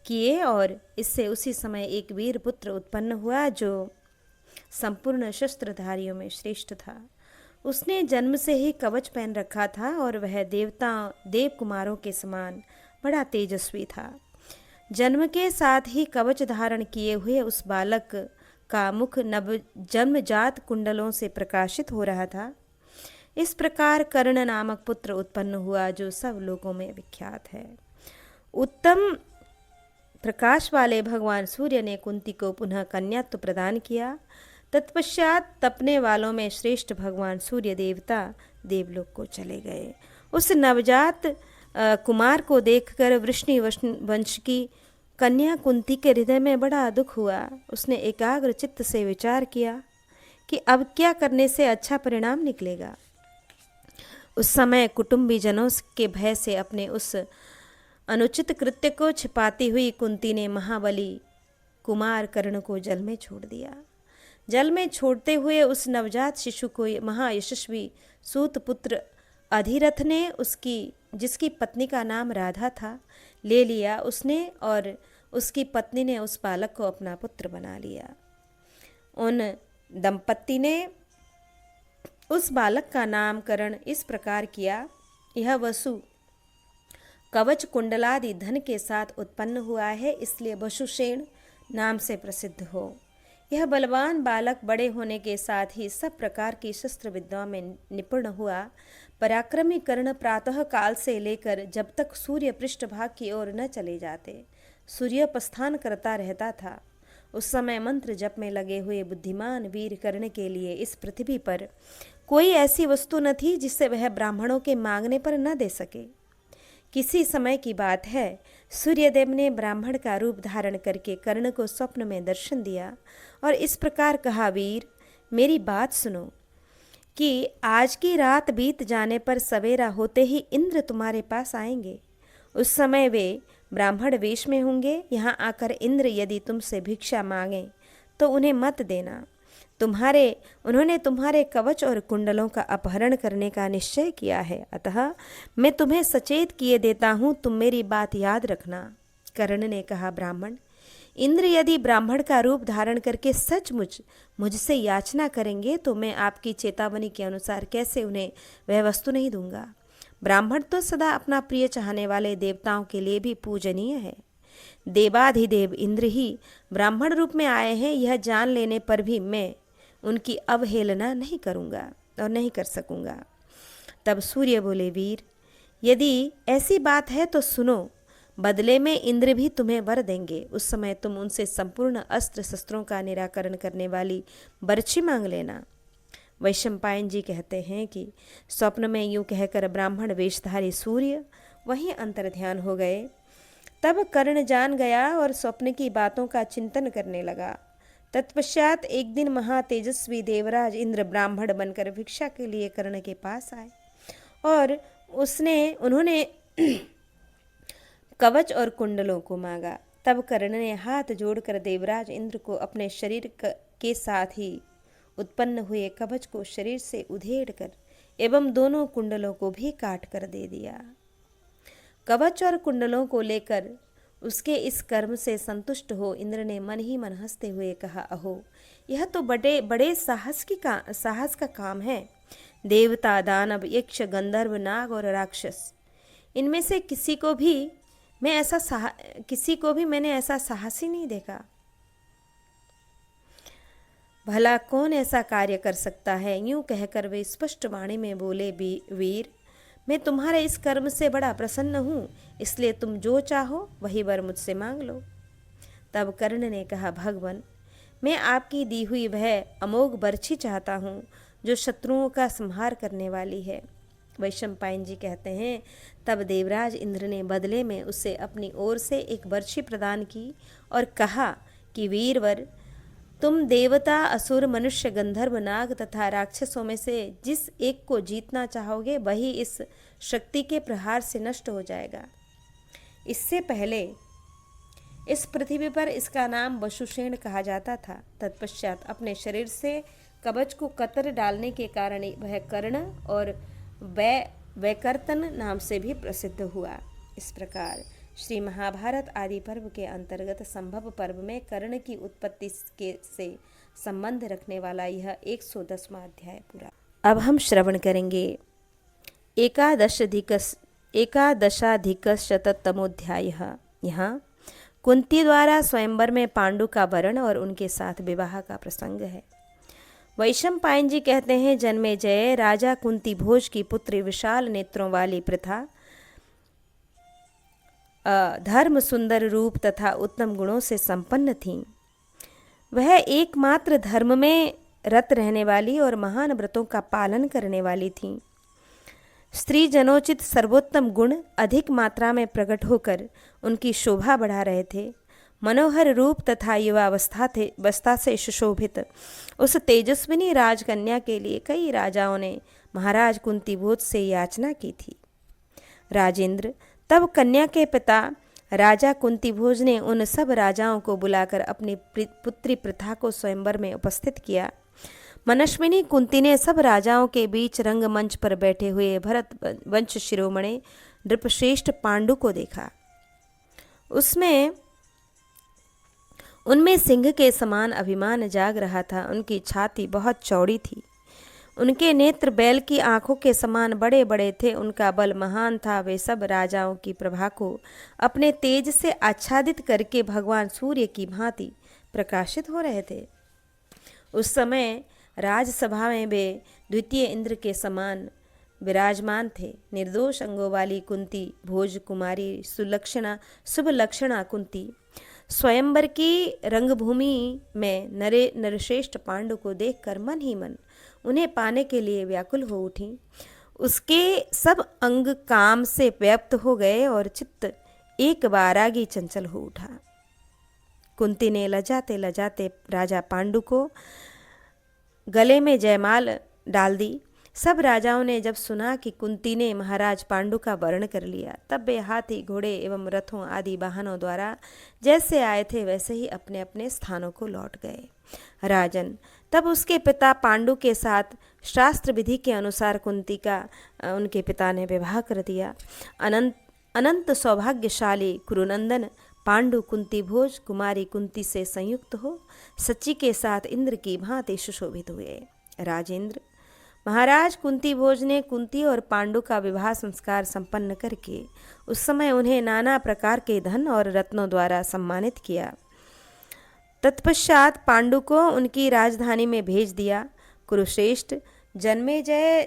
किए और इससे उसी समय एक वीर पुत्र उत्पन्न हुआ जो संपूर्ण शस्त्रधारियों में श्रेष्ठ था। उसने जन्म से ही कवच पहन रखा था और वह देव कुमारों के समान बड़ा तेजस्वी था। जन्म के साथ ही कवच धारण किए हुए उस बालक का मुख नव जन्मजात कुंडलों से प्रकाशित हो रहा था। इस प्रकार कर्ण नामक पुत्र उत्पन्न हुआ जो सब लोगों में विख्यात है। उत्तम प्रकाश वाले भगवान सूर्य ने कुंती को पुनः कन्यात्व प्रदान किया। तत्पश्चात तपने वालों में श्रेष्ठ भगवान सूर्य देवता देवलोक को चले गए। उस नवजात कुमार को देखकर वृष्णि वंश की कन्या कुंती के हृदय में बड़ा दुख हुआ। उसने एकाग्र चित्त से विचार किया कि अब क्या करने से अच्छा परिणाम निकलेगा। उस समय कुटुंबी जनों के भय से अपने उस अनुचित कृत्य को छिपाती हुई कुंती ने महाबली कुमार कर्ण को जल में छोड़ दिया। जल में छोड़ते हुए उस नवजात शिशु को महायशस्वी सूत पुत्र अधिरथ ने जिसकी पत्नी का नाम राधा था ले लिया। उसने और उसकी पत्नी ने उस बालक को अपना पुत्र बना लिया। उन दंपत्ति ने उस बालक का नामकरण इस प्रकार किया, यह वसु कवच कुंडलादि धन के साथ उत्पन्न हुआ है, इसलिए वसुसेन नाम से प्रसिद्ध हो। यह बलवान बालक बड़े होने के साथ ही सब प्रकार की शस्त्र विद्या में निपुण हुआ। पराक्रमी कर्ण प्रातः काल से लेकर जब तक सूर्य पृष्ठभाग की ओर न चले जाते सूर्योपस्थान करता रहता था। उस समय मंत्र जप में लगे हुए बुद्धिमान वीर कर्ण के लिए इस पृथ्वी पर कोई ऐसी वस्तु न थी जिसे वह ब्राह्मणों के मांगने पर न दे सके। किसी समय की बात है, सूर्यदेव ने ब्राह्मण का रूप धारण करके कर्ण को स्वप्न में दर्शन दिया और इस प्रकार कहा, वीर मेरी बात सुनो कि आज की रात बीत जाने पर सवेरा होते ही इंद्र तुम्हारे पास आएंगे। उस समय वे ब्राह्मण वेश में होंगे। यहाँ आकर इंद्र यदि तुमसे भिक्षा मांगें तो उन्हें मत देना। उन्होंने तुम्हारे कवच और कुंडलों का अपहरण करने का निश्चय किया है, अतः मैं तुम्हें सचेत किए देता हूँ, तुम मेरी बात याद रखना। कर्ण ने कहा, ब्राह्मण, इंद्र यदि ब्राह्मण का रूप धारण करके सचमुच मुझसे याचना करेंगे तो मैं आपकी चेतावनी के अनुसार कैसे उन्हें वह वस्तु नहीं दूंगा। ब्राह्मण तो सदा अपना प्रिय चाहने वाले देवताओं के लिए भी पूजनीय है। देवाधिदेव इंद्र ही ब्राह्मण रूप में आए हैं, यह जान लेने पर भी मैं उनकी अवहेलना नहीं करूँगा और नहीं कर सकूँगा। तब सूर्य बोले, वीर यदि ऐसी बात है तो सुनो, बदले में इंद्र भी तुम्हें वर देंगे। उस समय तुम उनसे संपूर्ण अस्त्र शस्त्रों का निराकरण करने वाली बर्छी मांग लेना। वैशंपायन जी कहते हैं कि स्वप्न में यूं कहकर ब्राह्मण वेशधारी सूर्य वहीं अंतर्ध्यान हो गए। तब कर्ण जान गया और स्वप्न की बातों का चिंतन करने लगा। तत्पश्चात एक दिन महातेजस्वी देवराज इंद्र ब्राह्मण बनकर भिक्षा के लिए कर्ण के पास आए और उन्होंने कवच और कुंडलों को मांगा। तब कर्ण ने हाथ जोड़कर देवराज इंद्र को अपने शरीर के साथ ही उत्पन्न हुए कवच को शरीर से उधेड़ कर एवं दोनों कुंडलों को भी काट कर दे दिया। कवच और कुंडलों को लेकर उसके इस कर्म से संतुष्ट हो इंद्र ने मन ही मन हंसते हुए कहा, अहो, यह तो बड़े बड़े साहस का काम है। देवता, दानव, यक्ष, गंधर्व, नाग और राक्षस, इनमें से किसी को भी मैंने ऐसा साहस ही नहीं देखा। भला कौन ऐसा कार्य कर सकता है। यूं कहकर वे स्पष्ट वाणी में बोले, वीर, मैं तुम्हारे इस कर्म से बड़ा प्रसन्न हूँ, इसलिए तुम जो चाहो वही वर मुझसे मांग लो। तब कर्ण ने कहा, भगवान, मैं आपकी दी हुई वह अमोघ बर्छी चाहता हूँ जो शत्रुओं का संहार करने वाली है। वैशंपायन जी कहते हैं, तब देवराज इंद्र ने बदले में उसे अपनी ओर से एक बर्छी प्रदान की और कहा कि वीरवर, तुम देवता, असुर, मनुष्य, गंधर्व, नाग तथा राक्षसों में से जिस एक को जीतना चाहोगे वही इस शक्ति के प्रहार से नष्ट हो जाएगा। इससे पहले इस पृथ्वी पर इसका नाम वशुषेण कहा जाता था। तत्पश्चात अपने शरीर से कवच को कतर डालने के कारण वह कर्ण और वैकर्तन नाम से भी प्रसिद्ध हुआ। इस प्रकार श्री महाभारत आदि पर्व के अंतर्गत संभव पर्व में कर्ण की उत्पत्ति से संबंध रखने वाला यह 110वां अध्याय पूरा। अब हम श्रवण करेंगे एकादशाधिकशततमोध्याय। यहाँ कुंती द्वारा स्वयंवर में पांडु का वरण और उनके साथ विवाह का प्रसंग है। वैशंपायन जी कहते हैं, जन्मेजय राजा कुंती भोज की पुत्री विशाल नेत्रों वाली प्रथा, धर्म, सुंदर रूप तथा उत्तम गुणों से संपन्न थीं। वह एकमात्र धर्म में रत रहने वाली और महान व्रतों का पालन करने वाली थीं। स्त्री जनोचित सर्वोत्तम गुण अधिक मात्रा में प्रकट होकर उनकी शोभा बढ़ा रहे थे। मनोहर रूप तथा युवावस्था से सुशोभित उस तेजस्विनी राजकन्या के लिए कई राजाओं ने महाराज कुंती भोज से याचना की थी। राजेंद्र, तब कन्या के पिता राजा कुंती भोज ने उन सब राजाओं को बुलाकर अपनी पुत्री प्रथा को स्वयंवर में उपस्थित किया। मनस्विनी कुंती ने सब राजाओं के बीच रंगमंच पर बैठे हुए भरत वंश शिरोमणि नृपश्रेष्ठ पांडु को देखा। उनमें सिंह के समान अभिमान जाग रहा था। उनकी छाती बहुत चौड़ी थी। उनके नेत्र बैल की आंखों के समान बड़े बड़े थे। उनका बल महान था। वे सब राजाओं की प्रभा को अपने तेज से आच्छादित करके भगवान सूर्य की भांति प्रकाशित हो रहे थे। उस समय राजसभा में वे द्वितीय इंद्र के समान विराजमान थे। निर्दोष अंगों वाली कुंती भोज कुमारी शुभ लक्षणा कुंती स्वयंवर की रंगभूमि में नरश्रेष्ठ पांडु को देखकर मन ही मन उन्हें पाने के लिए व्याकुल हो उठी। उसके सब अंग काम से व्याप्त हो गए और चित्त एक बारागी चंचल हो उठा। कुंती ने लजाते लजाते राजा पांडु को गले में जयमाल डाल दी। सब राजाओं ने जब सुना कि कुंती ने महाराज पांडु का वर्ण कर लिया, तब वे हाथी, घोड़े एवं रथों आदि वाहनों द्वारा जैसे आए थे वैसे ही अपने अपने स्थानों को लौट गए। राजन, तब उसके पिता पांडु के साथ शास्त्र विधि के अनुसार कुंती का उनके पिता ने विवाह कर दिया। अनंत सौभाग्यशाली कुरुनंदन पांडु कुंती भोज कुमारी कुंती से संयुक्त हो सची के साथ इंद्र की भांति सुशोभित हुए। राजेंद्र, महाराज कुंती भोज ने कुंती और पांडु का विवाह संस्कार संपन्न करके उस समय उन्हें नाना प्रकार के धन और रत्नों द्वारा सम्मानित किया। तत्पश्चात पांडु को उनकी राजधानी में भेज दिया। कुरुश्रेष्ठ, जन्मेजय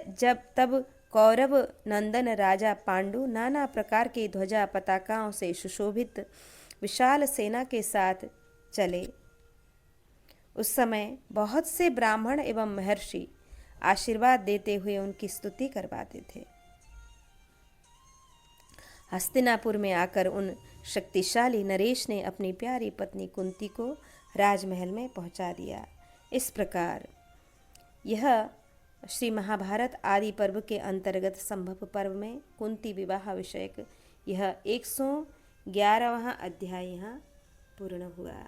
तब कौरव नंदन राजा पांडु नाना प्रकार की ध्वजा पताकाओं से सुशोभित विशाल सेना के साथ चले। उस समय बहुत से ब्राह्मण एवं महर्षि आशीर्वाद देते हुए उनकी स्तुति करवाते थे। हस्तिनापुर में आकर उन शक्तिशाली नरेश ने अपनी प्यारी पत्नी कुंती को राजमहल में पहुंचा दिया। इस प्रकार यह श्री महाभारत आदि पर्व के अंतर्गत संभव पर्व में कुंती विवाह विषयक यह 111वां अध्याय यहाँ पूर्ण हुआ।